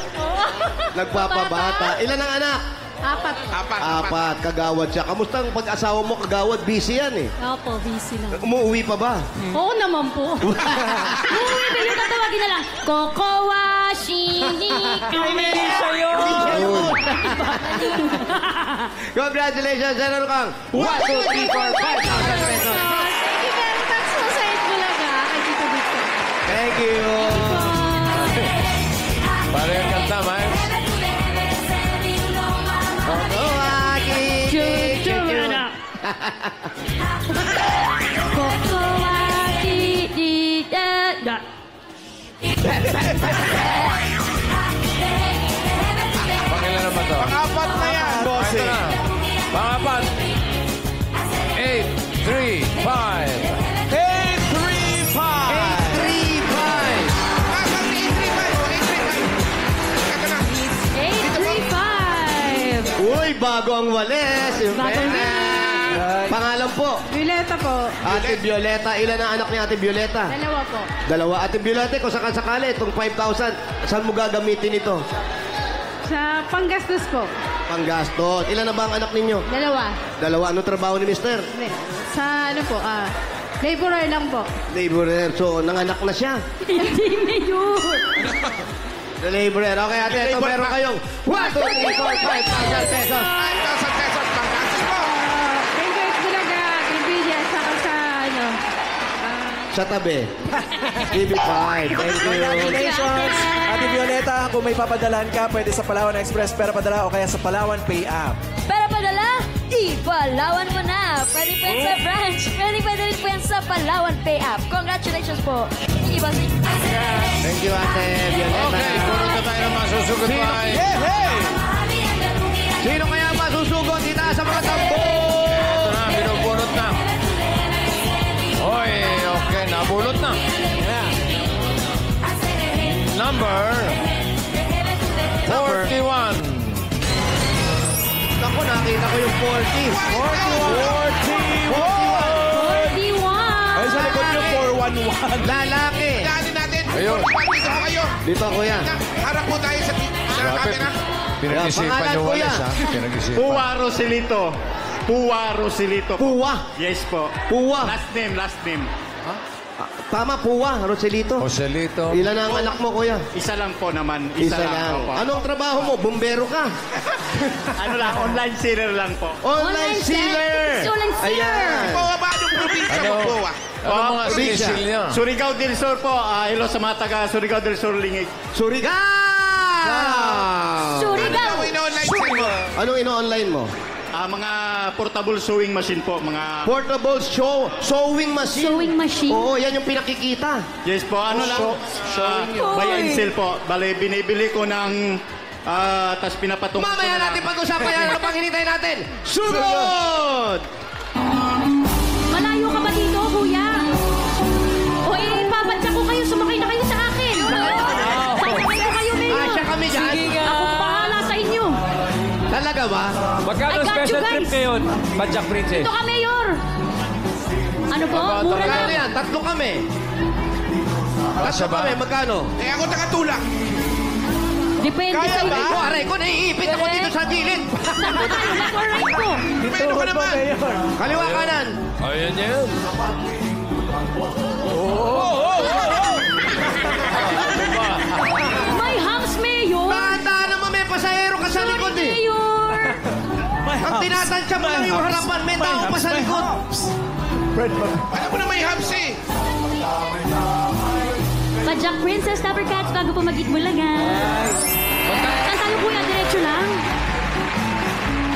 Nagpapabata. Ilan ang anak? 4. 4. Kagawad siya. Kamusta ang pag-asawa mo? Kagawad. Busy yan eh. Opo, busy lang. Umuwi pa ba? Oo naman po. Uuwi pa yung tatawagin na lang. Kokowa, Shinji, kami. Congratulations! Ano kang 1, 2, 3, 4, 5,000 pesos. Thank you very much po sa Itbulaga kay Tito Victor. Thank you. Pare ang kanta, Mike. Kokowa, Shinji, da. Pakilan naman to. Pang-apat na yan, Ito bossing. na. Pang-apat. 8, 3, 5. 835. Uy, bago ang walis. Bagong Pangalan po? Violeta po. Ate Violeta. Ilan ang anak ni Ate Violeta? Dalawa po. Dalawa. Ate Violeta, kung sakasakali, itong 5,000, saan mo gagamitin ito? Sa panggastos po. Panggastos. Ilan na ba ang anak ninyo? Dalawa. Ano trabaho ni Mister? Sa ano po, laborer lang po. Laborer. So, nanganak na siya. Hindi na yun. The laborer. Okay, ate, ito meron kayong 1, 2, 3, 4, 5,000 pesos. 5,000 pesos panggastos mo. Thank you, Bulaga. Trivia, saka sa ano. Sa tabi. TV5. Thank you. Congratulations! Ate Violeta, kung may papadalahan ka, pwede sa Palawan Express, Pera Padala o kaya sa Palawan Pay App. Pero padala, Ipalawan mo na. Pwede po yan sa branch. Pwede rin po yan sa Palawan Pay App. Congratulations po. Iba si... Thank you, Ate Violeta. Okay, punod na tayo ng masusugot pa. Sino kaya masusugot? Itaas sa mga tambo! Ito na, binubunot na. Oy, okay, nabunot na. Number 41. Ako, nakita ko yung 40. 41. Ay, sa likod yung 411. Lalaki. Daanin natin. Ayun. Dito po kayo. Dito, kuya. Harap po tayo sa Grabe. camera. Pinag-isipan Pangalan, yung kuya. walis, ha? Pinag-isipan. Puwa Rosilito. Puwa Rosilito. Puwa. Yes po. Puwa. Last name. Tama, Puwa. Roselito. Joselito. Ilan ang anak mo, kuya? Isa lang po naman. Isa lang. Opo. Anong trabaho mo? Bumbero ka? Ano lang, online seller lang po. Online sealer. Online sealer. Ayan. Po, ba anong probinsya mo po? Ano mga probinsya? special niya? Surigao del Sur po. Hello sa mga taga Surigao del Sur, Lingig. Surigao! Surigao. Ano ino-online sale mo? Anong ino-online mo? Mga portable sewing machine po. Mga... Portable sewing machine. Sewing machine. Oo, yan yung pinakikita. Yes po, ano lang. Buy and sell po. Bale, binibili ko ng... tas pinapatungo ko Mamaya na natin pag-usapan yan. Ano pang hinintay natin? Sunod! Malayo ka ba dito, kuya? O ipapadya ko kayo. Sumakay na kayo sa akin. Sakay ko kayo, Mayor. Asya kami dyan. Ako bahala sa inyo. Talaga ba? Magkano I got special you, guys. trip ngayon, Padjak Princess? Ito ka, Mayor. Ano po? Mura Magkano lang. yan? Tatlo kami. Kasya ba? Magkano? Eh, ako nakatulak. Depende sa Ay, iyo. ko, aray ko, naiipit ako dito sa gilid. Saan ba tayo? Left or right po? Pero ka naman. Kaliwa kanan. Ayan yan. May house, Mayor. Dahan-dahan naman may pasahero ka sa Sorry, likod eh. Mayor. Ang tinatansya mo lang yung harapan, may tao pa sa likod. Alam mo na may hubs eh. Padjak Princess, Tupper Cats, bago po mag-itbulagan. Saan tayo, kuya? Diretso lang.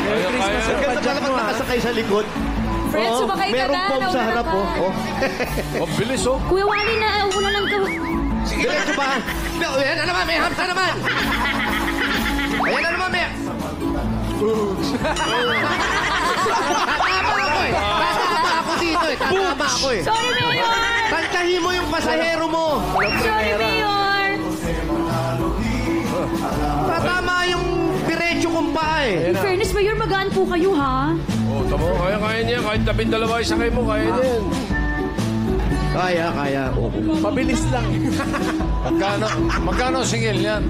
Kaya, kaya. Ganda pala pag nakasakay sa likod. Friends, Oo, sumakay ka merong na. bomb sa Nauna harap ka. oh. Oh, bilis, oh. Kuya Wally, na wala lang ka. Diretso ba? Ayan na naman, may hamsa naman. Ayan na naman, may... Tatama ako eh. Tatama ako dito eh. Tatama ako eh. Sorry, Mayor. Tantyahin mo yung pasahero mo. Sorry, Mayor. Tatama yung diretso kong paa eh. In fairness, Mayor, magaan po kayo, ha? Oh, tamo, kaya niya. Kahit 12 isakay mo, kaya niya. Kaya. Mabilis lang. Magkano singil yan?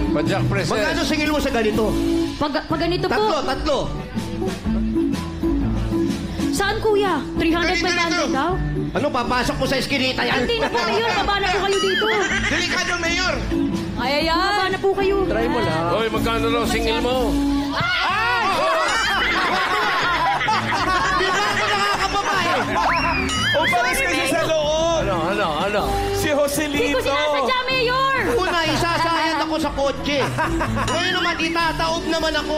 Padjak Princess. Magkano singil mo sa ganito? Pag ganito po. Tatlo. Saan, kuya? 300, 500 daw? Ano, papasok mo sa eskinita yan? Hindi na po, Mayor. Baba na po kayo dito. Delikado, Mayor. Ay, Baba na po kayo. Try mo lang. Hoy, magkano raw singil mo? Di ba ako nakakababae? Umalis kasi sa loob. Ano? Si Hindi ko Joselito. sinasadya, Mayor. Una, isasayad ako sa kotse. Ngayon naman, itataob naman ako.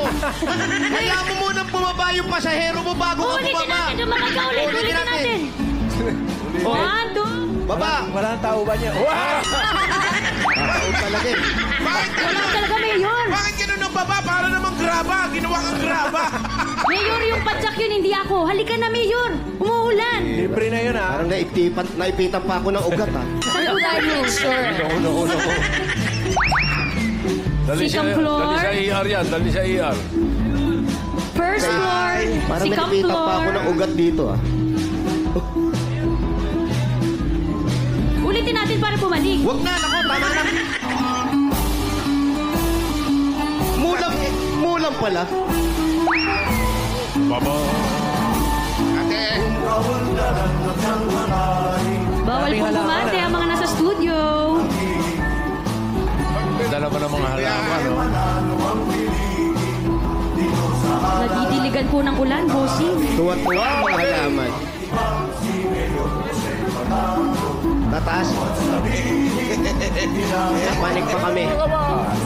Kaya mo munang bumaba yung pasahero mo bago ka Ulitin bumaba. natin yung mga kaulit. Ulitin natin. 1, 2. Baba. Walang tao ba niya? Tataob talaga eh. Bakit ka Wala talaga, Mayor. Bakit ganun ang baba? Para namang graba. Ginawa kang graba. Mayor, yung padjak yun, hindi ako. Halika na, Mayor. Umuulan. Libre na yun, ha? Parang naipitan pa ako ng ugat ha. Saan po tayo? Ulo ko. Second floor. Dali sa ER yan. Dali sa ER. First floor. Parang Second naipitan pa ako floor. ng ugat dito ah. Ulitin natin para bumalik. Huwag na, nako, tama na. Mulang pala. Baba. Ate. Bawal po bumate ang mga nasa studio. Dala pa ng mga halaman, no? Nagdidiligan po ng ulan, bossing. Tuwa-tuwa ang mga halaman. Tataas. Panik pa kami.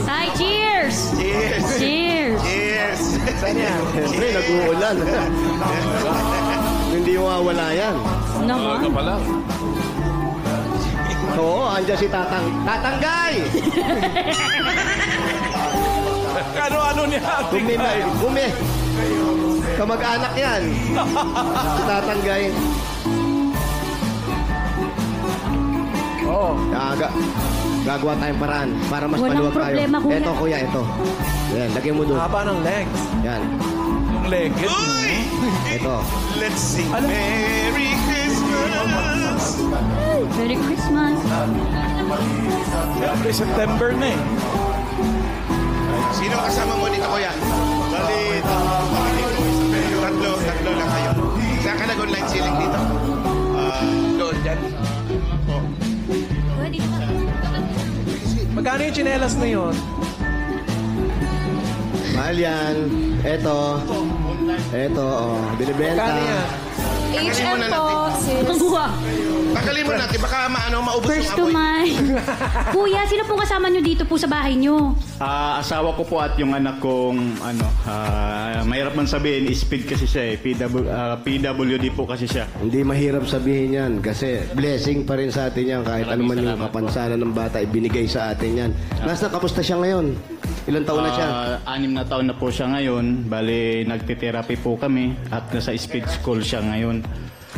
Hi, cheers! Cheers. Cheers! Cheers. Saan yan? Siyempre, nag-uulan. Hindi mawawala yan. Naman. Ka pala. Oo, andyan si Tatanggay! Ano niya? Gumi. Kamag-anak yan. Si Tatanggay. Oo. Gagawa tayong paraan para mas Walang maluwag tayo. problema, kuya. Ito, kuya, ito. Yan, lagyan mo doon. Haba ng legs. Yan. Ang legit. Ito. Let's sing Merry Christmas. Merry Christmas. Siyempre, September na eh. Sino kasama mo dito, kuya? Tatlo lang kayo. Saan ka nag-online ceiling dito? Doon, dyan. Magkano yung tsinelas na yun? Mahal yan. Ito. Oh. Binibenta. Magkano yan? HM po, sis. Tagalin mo natin, baka maubos First yung to apoy. mind. Kuya, sino pong kasama nyo dito po sa bahay nyo? Asawa ko po at yung anak kong mahirap man sabihin, speed kasi siya eh. PWD po kasi siya. Hindi mahirap sabihin yan kasi blessing pa rin sa atin yan kahit ano man yung kapansanan ng bata ibinigay sa atin yan. Nasa kapusta siya ngayon? Ilang taon na siya? 6 na taon na po siya ngayon. Bali, nagtitherapy po kami at nasa speed school siya ngayon.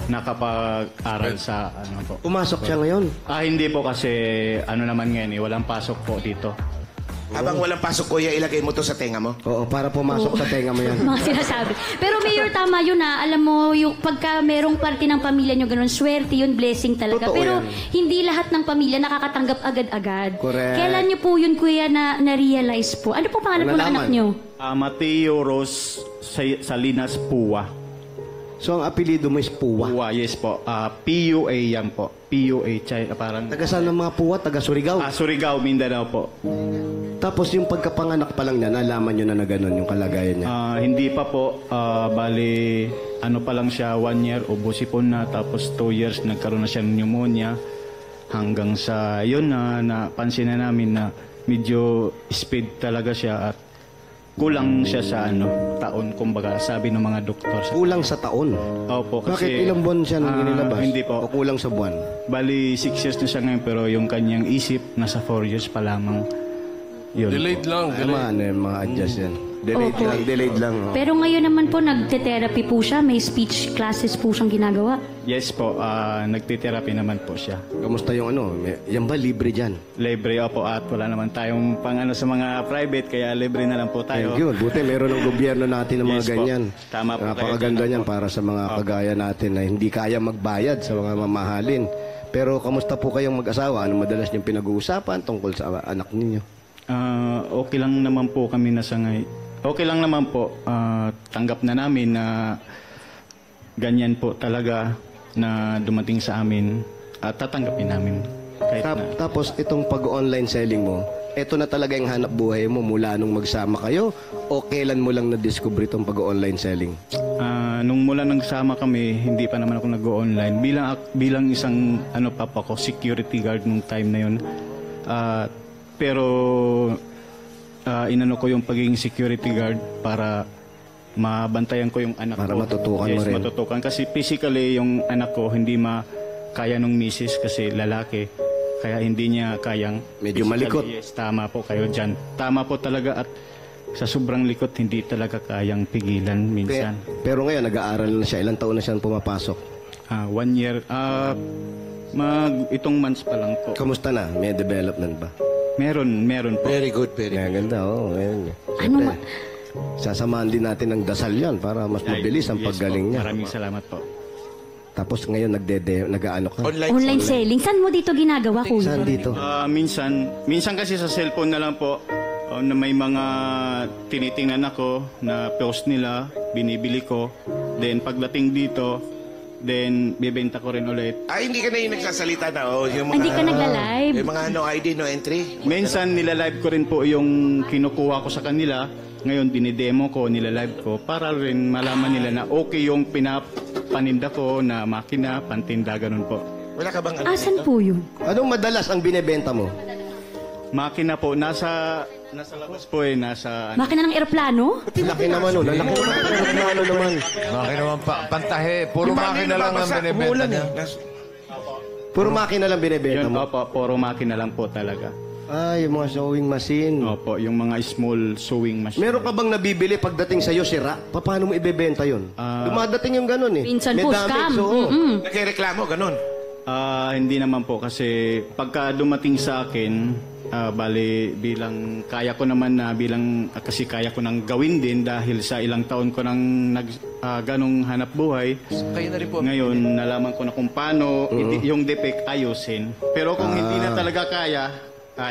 Nakapag-aral sa po. Pumasok siya ngayon? Hindi po kasi naman ngayon eh. Walang pasok po dito. Habang walang pasok, kuya, ilagay mo to sa tenga mo. Oo, para pumasok sa tenga mo yan. Mga sinasabi. Pero Mayor, tama yun Alam mo, yung pagka merong parte ng pamilya nyo ganun, swerte yun, blessing talaga. Totoo Pero yan. hindi lahat ng pamilya nakakatanggap agad-agad. Correct. Kailan nyo po yun, kuya, na-realize po? Ano po pangalan po ng anak nyo? Mateo Rose Salinas Pua. So, ang apelido mo is Puwa? Pua, yes po. PUA yan po. PUA, parang... Taga saan ng mga Puwa? Taga Surigao? Surigao, Mindanao po. Tapos yung pagkapanganak pa lang niya, nalaman nyo na gano'n yung kalagayan niya? Hindi pa po. Bali, pa lang siya, 1 year, ubusipon na. Tapos 2 years, nagkaroon na siya ng pneumonia. Hanggang sa yun napansin na namin na medyo speed talaga siya at kulang siya sa taon, kumbaga, sabi ng mga doktor. Kulang sa taon? Opo, kasi... Bakit ilang buwan siya nang inilabas? Hindi po. O kulang sa buwan? Bali, 6 years na siya ngayon, pero yung kanyang isip, nasa 4 years pa lamang. Yun Delayed po. lang. Ano yung mga adjust yan? Delayed lang. Oh. Pero ngayon naman po, nagte-therapy po siya. May speech classes po siyang ginagawa. Yes po, nagtitherapy naman po siya. Kamusta yung yan ba libre dyan? Libre po at wala naman tayong pang sa mga private, kaya libre na lang po tayo. Thank you. Buti meron ng gobyerno natin ng mga Yes po. ganyan. Tama po. Napakaganda niyan para sa mga kagaya natin na hindi kaya magbayad sa mga mamahalin. Pero kamusta po kayong mag-asawa? Ano madalas niyong pinag-uusapan tungkol sa anak ninyo? Okay lang naman po kami na sa ngayon. Okay lang naman po. Tanggap na namin na ganyan po talaga na dumating sa amin at tatanggapin namin. Kahit na. Tapos itong pag-online selling mo, ito na talaga yung hanap buhay mo mula nung magsama kayo o kailan mo lang na-discover itong pag-online selling? Nung mula nagsama kami, hindi pa naman ako nag-online. Bilang isang security guard nung time na yun. Pero inano ko yung pagiging security guard para mabantayan ko yung anak para ko. Matutukan mo rin. Matutukan. Kasi physically yung anak ko hindi kaya nung misis kasi lalaki. Kaya hindi niya kayang. Medyo physically. malikot. Yes, tama po kayo dyan. Tama po talaga at sa sobrang likot hindi talaga kayang pigilan minsan. Pero ngayon nag-aaral na siya. Ilang taon na siya pumapasok? 1 year. Itong months pa lang po. Kamusta na? May development ba? Meron po. Very good, very good. Ganda, meron. Ano Sasamahan din natin ng dasal yan para mas mabilis ang paggaling niya. Maraming salamat po. Tapos ngayon nag-ano ka? Online selling. Saan mo dito ginagawa, kuya? Saan dito? Minsan kasi sa cellphone na lang po na may mga tinitingnan ako na post nila, binibili ko. Then pagdating dito, then bibenta ko rin ulit. Hindi ka na yung nagsasalita na, yung mga... Hindi ka nagla-live? Yung mga no ID, no entry. Minsan nilalive ko rin po yung kinukuha ko sa kanila. Ngayon dinidemo ko, nilalive ko para rin malaman nila na okay yung pinapaninda ko na makina, pantinda, ganun po. Wala ka bang Asan po yun? Anong madalas ang binebenta mo? Makina po, nasa labas po nasa... Makina ng eroplano? Laki naman, oh. Lalaki naman. Ano naman. Makina naman pantahe. Puro makina lang ang binibenta niya. Puro makina lang binibenta Yun, mo? opo, puro makina lang po talaga. Ah, yung mga sewing machine. Opo, yung mga small sewing machine. Meron ka bang nabibili pagdating sa'yo sira? Paano mo ibebenta yun? Dumadating yung ganun eh. Minsan May po, damage, scam. oo. Nagreklamo, ganun. Hindi naman po kasi pagka dumating sa akin, bali bilang kaya ko naman na kasi kaya ko nang gawin din dahil sa ilang taon ko nang ganong hanap buhay. Kayo na rin po. Ngayon, nalaman ko na kung paano yung defect ayusin. Pero kung hindi na talaga kaya,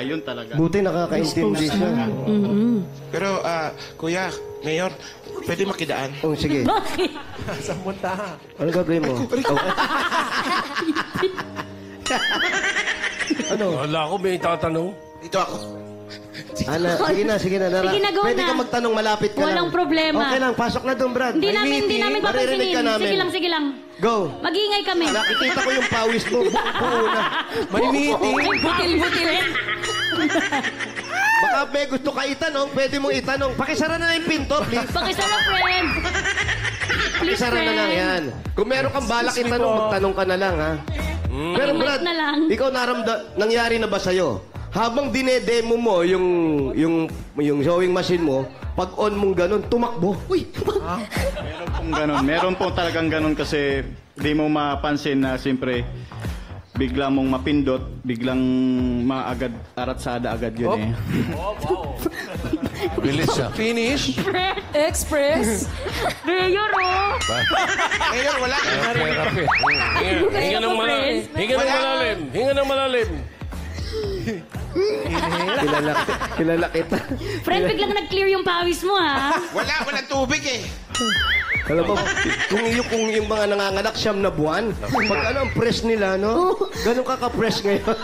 yun talaga. Buti nakakaintindi siya. Pero, Kuya, Mayor, pwede makidaan? Oh, sige. Bakit? Saan punta? Ano gagawin mo? Ano? Wala ko, may tatanong. Dito ako. Ana, sige na. Sige na, go Pwede na. ka magtanong, malapit ka lang. Walang problema. Okay lang, pasok na doon, Brad. Hindi May namin meeting, papansinin. maririnig ka namin. Sige lang. Go. Mag-iingay kami. Nakikita ko yung pawis mo. Buo na. May meeting. Butil-butil. Baka may gusto ka itanong, pwede mong itanong. Pakisara na yung pinto, please. Pakisara, friend. Please, Pakisara na lang yan. Kung meron kang balak itanong, magtanong ka na lang, ha? Pero Brad, na lang. ikaw nangyari na ba sa'yo? Habang dinedemo mo yung sewing machine mo, pag on mong ganun, tumakbo. Uy! Meron pong ganun. Meron pong talagang ganun kasi di mo mapansin na siyempre bigla mong mapindot, biglang maagad, aratsada agad yun eh. Bilis siya. Finish. Express. Mayor, oh. Mayor, wala. Therapy. Hinga ng malalim. Hinga ng malalim. Kilala kita. Friend, biglang nag-clear yung pawis mo, ha? Walang tubig eh. Alam mo, kung yung mga nanganganak siyam na buwan, pag ang press nila, no? Ganun ka ka-press ngayon.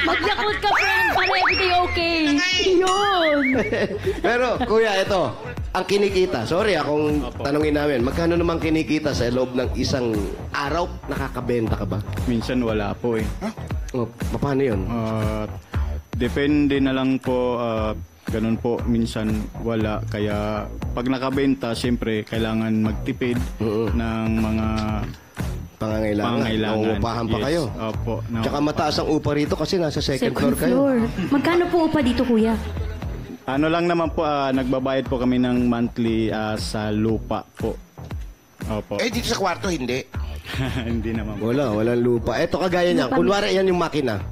Mag-yakult ka, friend, para everyday okay. Yun. Pero, kuya, ito, ang kinikita. Sorry kung tanungin namin, magkano naman kinikita sa loob ng isang araw? Nakakabenta ka ba? Minsan wala po eh. Oh, paano yun? Depende na lang po, ganun po, minsan wala. Kaya pag nakabenta, siyempre kailangan magtipid ng mga pangangailangan. Uupahan pa kayo. Opo. Tsaka mataas ang upa rito kasi nasa second floor kayo. Magkano po upa dito, kuya? Ano lang naman po, nagbabayad po kami ng monthly sa lupa po. Opo. Eh, dito sa kwarto, hindi. Hindi naman po. Walang lupa. Ito kagaya niyan. Kunwari, yan yung makina.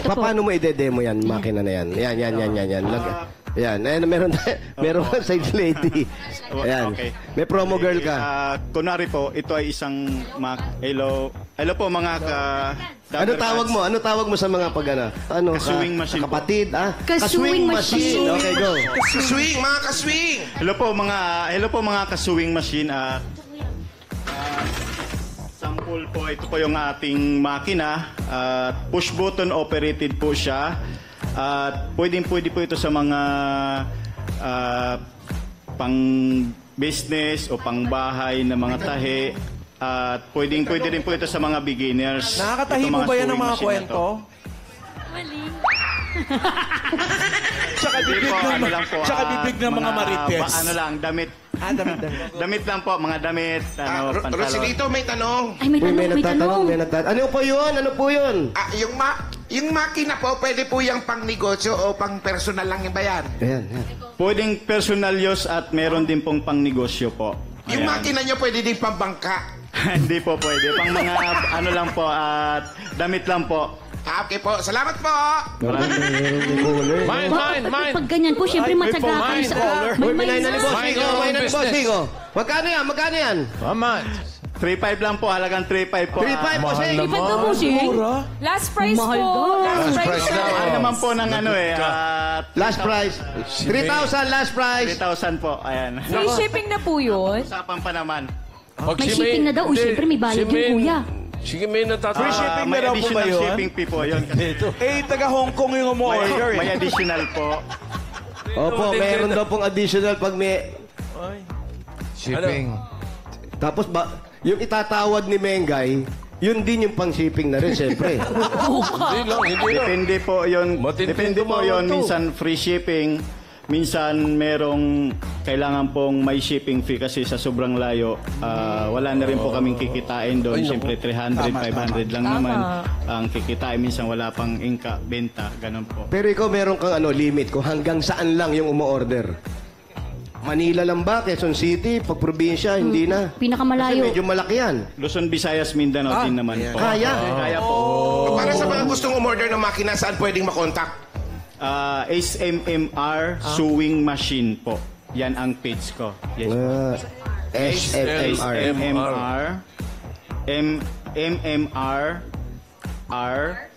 Paano mo ide-demo yan, makina na yan? Yan. Ayan, meron kang side lady. Ayan. Okay. May promo girl ka. Kunwari po, ito ay isang hello po mga Ano tawag mo sa mga Kaswing machine po. kapatid, Kaswing machine. Okay, go. Kaswing, mga kaswing. Hello po mga kaswing machine. Sample po, ito po yung ating makina. Push button operated po siya. At pwede po ito sa mga pang business o pang bahay na mga tahi. At pwede rin po ito sa mga beginners. Nakakatahi mo ba yan ng mga kwento? Mali. Tsaka bibig ng mga marites. Damit. Damit lang po, mga damit, pantalon. Rosilito, may tanong. Ay, may tanong. Ano po yun? Yung makina po, pwede po yung pang negosyo o pang personal lang yung bayan? Ayan. Pwedeng personal use at meron din pong pang negosyo po. Yung makina nyo pwede din pang bangka? Hindi po pwede. Pang mga lang po at damit lang po. Okay po. Salamat po. Mine. Pag ganyan po, syempre matyaga kayo sa... May na ni Boss Higo. Magkano yan? Maman. 3.5 lang po. Halagang 3.5 po. 3.5 Boss Higo. 3.5 ka po, Sing. Last price Mahal po. daw. Last price daw. Ano naman po ng Last price. 3,000 last price. 3,000 po. Ayan. Free shipping na po yun. Usapan pa naman. May shipping na daw. Syempre, may bayad yung kuya. Sige, may natatanong. Free shipping na May daw po ba additional yun? shipping fee po yun. Taga Hong Kong yung umu-order. May additional po. Opo, meron daw pong additional pag may... Shipping. Tapos yung itatawad ni Mengay, Yun din yung pang-shipping na rin, siyempre. Hindi lang. Depende po yun. Matindi Depende po tumawa yun. to. Minsan free shipping. Minsan merong kailangan pong may shipping fee kasi sa sobrang layo. Wala na rin po kaming kikitain doon. Siyempre 300, 500 lang naman ang kikitain. Minsan wala pang ingka, benta. Ganun po. Pero ikaw meron kang limit kung hanggang saan lang yung umu-order. Manila lang ba? Quezon City? Pag probinsya, hindi na. Pinakamalayo. Kasi medyo malaki yan. Luzon, Visayas, Mindanao din naman po. Kaya? Kaya po. Para sa mga gustong umorder ng makina, saan pwedeng makontak? SMMR Sewing Machine po. Yan ang page ko. Yes. SMMR. MMR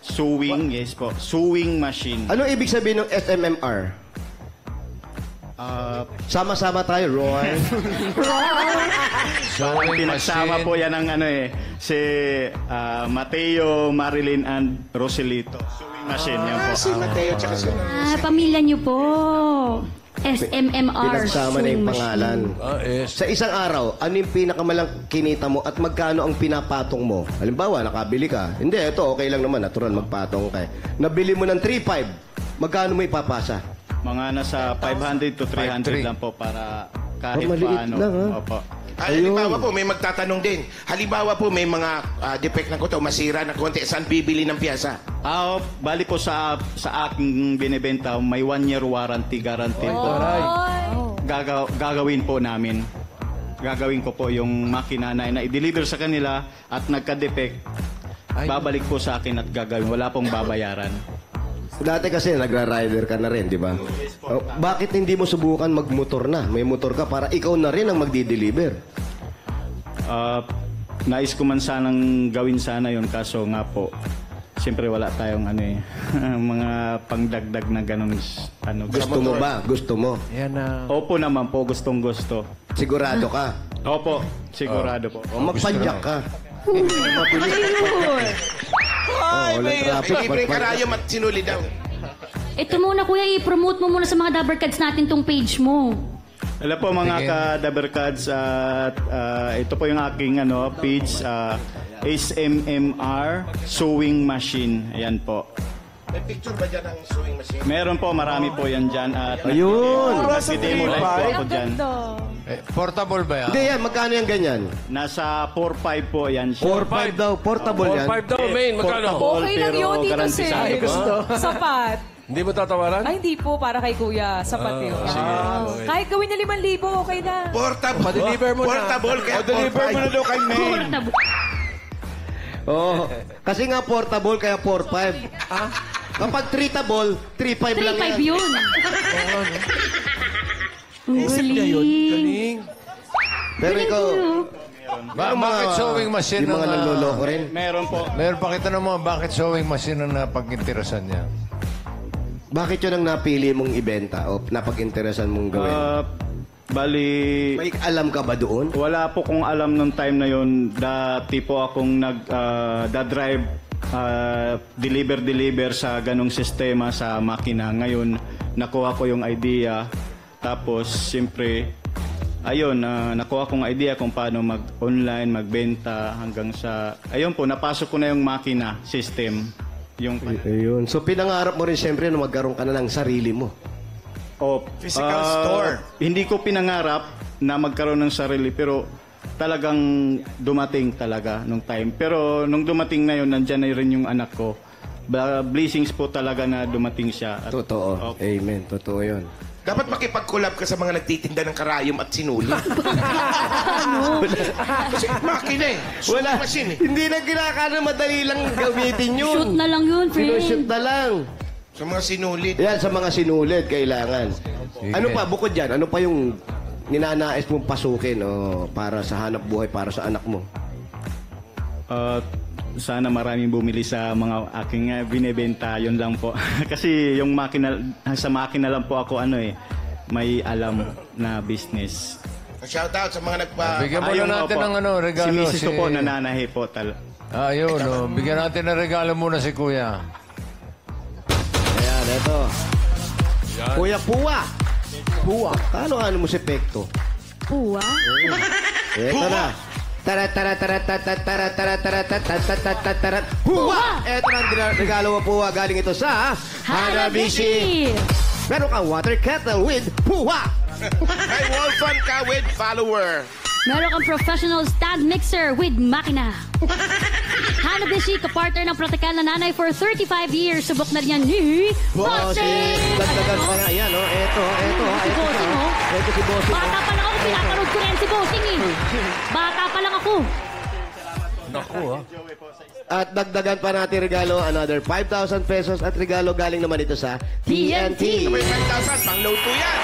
Sewing, yes po. Sewing Machine. Ano ibig sabihin ng SMMR? Sama-sama tayo, Roy. Parang pinagsama po yan ng si Mateo, Marilyn, and Roselito. Sewing Machine, yan po. Si Mateo tsaka si... Pamilya niyo po. SMMR. Pinagsama na yung pangalan. Yes. Sa isang araw, ano yung pinakamalang kinita mo at magkano ang pinapatong mo? Halimbawa, nakabili ka. Hindi, ito okay lang naman. Natural, magpatong ka. Nabili mo ng 3.5. Magkano mo ipapasa? Mga nasa 500 to 300 lang po para kahit maliit paano. lang, ha? Opo. Halimbawa po, may magtatanong din. Halimbawa po, may mga defect ng kuto, masira na konti. Saan bibili ng piyasa? Bali po sa aking binibenta, may 1-year warranty guarantee po. Gagawin po namin. Gagawin ko po yung makina na i-deliver sa kanila at nagka-defect. Babalik po sa akin at gagawin. Wala pong babayaran. Dati kasi nagra-rider ka na rin, di ba? Bakit hindi mo subukan magmotor na? May motor ka para ikaw na rin ang magdi-deliver. Nais ko man sanang gawin sana yon kaso nga po, siyempre wala tayong mga pangdagdag na ganun. Gusto mo ba? Gusto mo? Opo naman po, gustong gusto. Sigurado ka? Opo, sigurado po. Magpanjak ka. May libreng karayom at sinuli daw. Ito muna, kuya, i-promote mo muna sa mga Dabbercads natin tong page mo. Hello po mga ka-Dabbercads at ito po yung aking page, SMMR Sewing Machine. Ayan po. May picture ba dyan ng sewing machine? Meron po, marami po yan dyan. At Ayun! nag-demo live po ako dyan. Portable ba yan? Hindi yan, magkano yung ganyan? Nasa 4.5 po yan siya. 4.5 daw, portable yan. 4.5 daw, main. Magkano? Okay lang pero yun, Tito garantisado Sen. po. Sapat. Hindi mo tatawaran? Ay, hindi po. Para kay kuya. Sapat yun. Okay. Kahit gawin niya 5,000, okay na. Portable. Pa-deliver mo na. Portable kaya Deliver mo na daw kay Maine. Kasi nga portable, kaya 4.5. Kapag treatable, 3.5 lang 3.5 yan. yun. Isip niya yun. Galing. Pero ikaw, Bakit sewing machine yung mga nanloloko rin. Meron po. Meron pa kita naman, bakit sewing machine ang napag-interesan niya? Bakit yun ang napili mong ibenta o napag-interesan mong gawin? Bali, May alam ka ba doon? wala po kong alam nung time na yun. Dati po akong nag-drive, deliver sa ganong sistema sa makina. Ngayon, nakuha ko yung idea. Tapos, siyempre, ayun, nakuha kong idea kung paano mag-online, magbenta hanggang sa... Ayun po, napasok ko na yung makina system. Yung Ayun. So, pinangarap mo rin siyempre na magkaroon ka na ng sarili mo. Physical store. Hindi ko pinangarap na magkaroon ng sarili pero talagang dumating talaga nung time. Pero nung dumating na yun, nandyan na rin yung anak ko. Blessings po talaga na dumating siya. At, Totoo. Amen. Totoo yun. Dapat makipag-collab ka sa mga nagtitinda ng karayom at sinuli. Kasi makina Wala. Machine Hindi na kinakana, madali lang gamitin yun. Shoot na lang yun, friend. Shoot na lang. Sa mga sinulit. Yan, sa mga sinulid, kailangan. Ano pa, bukod dyan, ano pa yung ninanais mong pasukin para sa hanap buhay, para sa anak mo? sana maraming bumili sa mga aking binebenta, yun lang po. Kasi yung makina, sa makina lang po ako may alam na business. Shout out sa mga Bigyan mo na natin ng regalo. Si Mrs. ko po, nananahi po. Ayun, bigyan natin ng regalo muna si Kuya. Ayan, ito. Kuya Puwa. Puwa. Ano mo si Pekto? Puwa? Ito na. Huwa! Ito ang regalo mo po, galing ito sa Hanabishi. Meron kang water kettle with Huwa. May wall fan ka with follower. Meron kang professional stand mixer with makina. Hanabishi, kapartner ng protekal na nanay for 35 years. Subok na rin yan ni Bossing! Dagdagan pa nga yan, oh. Ito. Si Bossing, oh. Ito si Bossing. Bata pa lang ako, pinapanood ko rin si Bossing, eh. Bata pa lang ako. Naku, ha? At dagdagan pa natin regalo, another 5,000 pesos at regalo galing naman ito sa TNT. May 5,000, pang load po yan.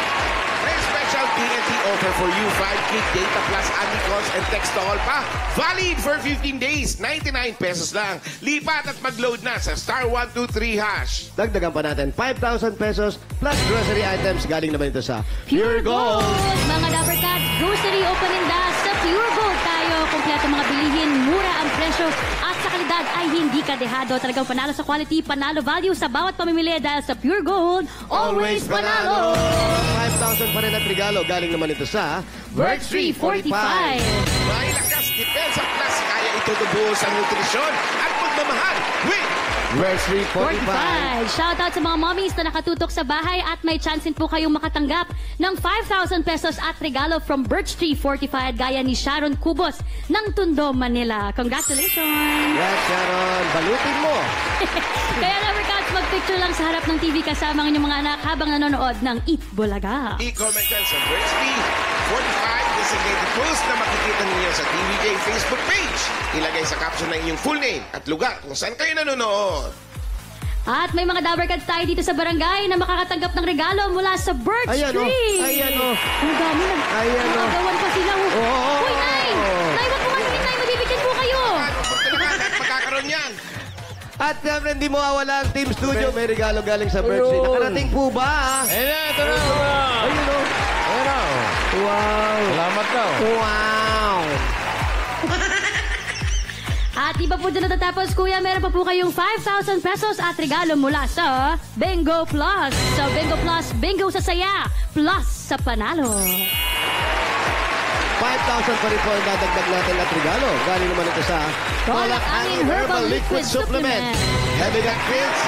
May special TNT offer for you. 5 gig data plus calls and text to all pa. Valid for 15 days. 99 pesos lang. Lipat at mag-load na sa *123#. Dagdagan pa natin 5,000 pesos plus grocery items galing naman ito sa Pure Gold. Mga Dabber Cats, grocery opening da sa Pure Gold tayo. Kompleto mga bilihin, mura ang presyo at sa kalidad ay hindi kadehado. Talagang panalo sa quality, panalo value sa bawat pamimili dahil sa Pure Gold, always panalo! 5,000 pa rin at regalo galing naman ito sa Birch 345. May lakas, depensa plus kaya ito tubuhos ang nutrisyon at pagmamahal with Birch 345. Shoutout sa mga mommies na nakatutok sa bahay at may chance po kayong makatanggap ng 5,000 pesos at regalo from Birch 345 gaya ni Sharon Cubos ng Tondo, Manila. Congratulations! Yes, Sharon. Balutin mo. Kaya Dabber Cats, mag-picture lang sa harap ng TV kasama ng inyong mga anak habang nanonood ng Eat Bulaga. I-comment yan sa Birch 345 designated post na makikita ninyo sa TVJ Facebook page. Ilagay sa caption na inyong full name at lugar kung saan kayo nanonood. At may mga Dabber Cats tayo dito sa barangay na makakatanggap ng regalo mula sa Birch Ayan, oh. Tree. Ayan, oh. Ang dami na. Ayan, oh. Nagagawan pa sila. Oh. Uy, Nay! Nay, wag mo kanin, Nay. Mabibigyan po kayo. Magkakaroon yan. At siyempre, hindi mo awala ang Team Studio. May regalo galing sa Birch Tree. Nakarating po ba? Ito na. Ayun, oh. Ayun na. Wow. Salamat daw. Wow. At iba po dyan natatapos, Kuya, meron pa po kayong 5,000 pesos at regalo mula sa Bingo Plus. Sa Bingo Plus, bingo sa saya, plus sa panalo. 5,000 pa rin po ang dadagdag natin at regalo. Galing naman ito sa Tolak Angin Herbal Liquid Supplement. Heavy Gut Kids,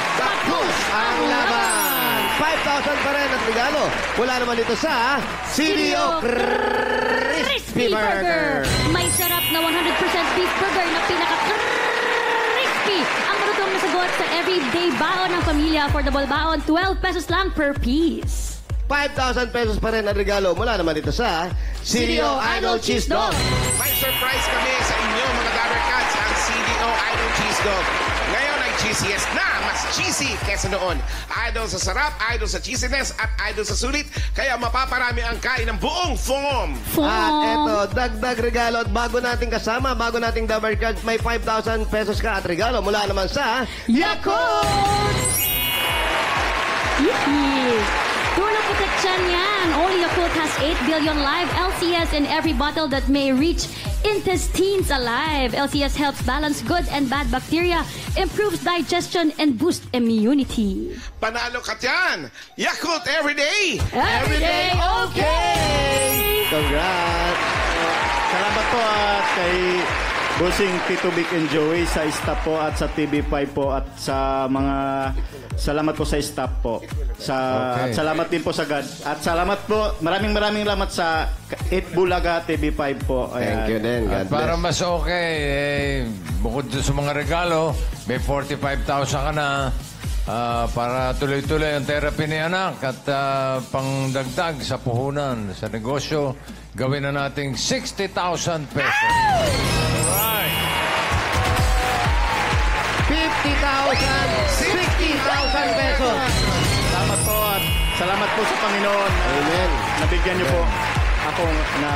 push ang laban. 5,000 pa rin at regalo. Wala naman ito sa CDO Crispy Burger. May sarap na 100% beef burger na pinaka-crispy. Ang marutong na sagot sa everyday baon ng pamilya. Affordable baon, 12 pesos lang per piece. 5,000 pesos pa rin ang regalo. Mula naman ito sa CDO Idol Cheese Dog. May surprise kami sa inyo mga Dabber Cats, ang CDO Idol Cheese Dog. Ngayon ay cheesiest na, mas cheesy kesa noon. Idol sa sarap, idol sa cheesiness, at idol sa sulit. Kaya mapaparami ang kain ng buong foam. At eto, dagdag regalo at bago nating kasama, bago nating Dabber Cats, may 5,000 pesos ka at regalo. Mula naman sa Yakult! Yippee! Tulong protection yan. Only Yakult has 8 billion live LCS in every bottle that may reach intestines alive. LCS helps balance good and bad bacteria, improves digestion, and boosts immunity. Panalo ka dyan! Yakult everyday! Everyday okay! Congrats! Salamat po at kay Bossing Tito Vic and Joey sa staff po at sa TV5 po at sa mga salamat po sa staff po. At salamat din po sa God. At salamat po, maraming salamat sa Eat Bulaga TV5 po. Thank you din. God bless. Para mas okay, bukod sa mga regalo, may 45,000 ka na para tuloy-tuloy ang therapy ni anak at pangdagdag sa puhunan, sa negosyo, gawin na nating 60,000 pesos. Alright. 50,000, 60,000 pesos. Salamat po at salamat po sa Panginoon. Amen. Nabigyan niyo po ako na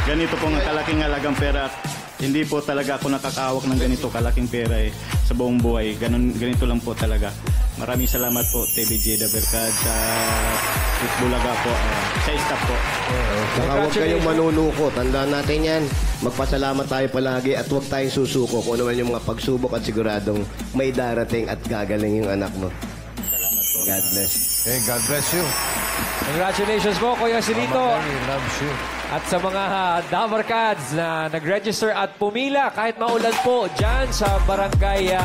ganito pong kalaking halagang pera. Hindi po talaga ako nakakahawak ng ganito kalaking pera sa buong buhay. Ganito lang po talaga. Maraming salamat po, TVJ Dabber Cats, sa Bulaga po, sa staff po. Saka huwag kayong manunuko. Tandaan natin yan. Magpasalamat tayo palagi at huwag tayong susuko kung ano man yung mga pagsubok at siguradong may darating at gagaling yung anak mo. God bless. Okay, God bless you. Congratulations po, Kuya Silito. Mama Penny loves you. At sa mga Dabarkads na nag-register at pumila kahit maulan po dyan sa Barangay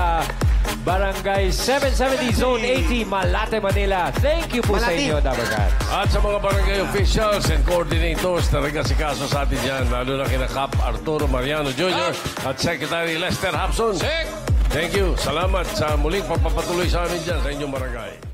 770 Zone 80, Malate, Manila. Thank you po sa inyo, Dabarkads. At sa mga barangay officials and coordinators na nag-asikaso sa atin dyan, lalo na kina Cap Arturo Mariano Jr. at Secretary Lester Hapson. Thank you. Salamat sa muling pagpapatuloy sa amin dyan sa inyong barangay.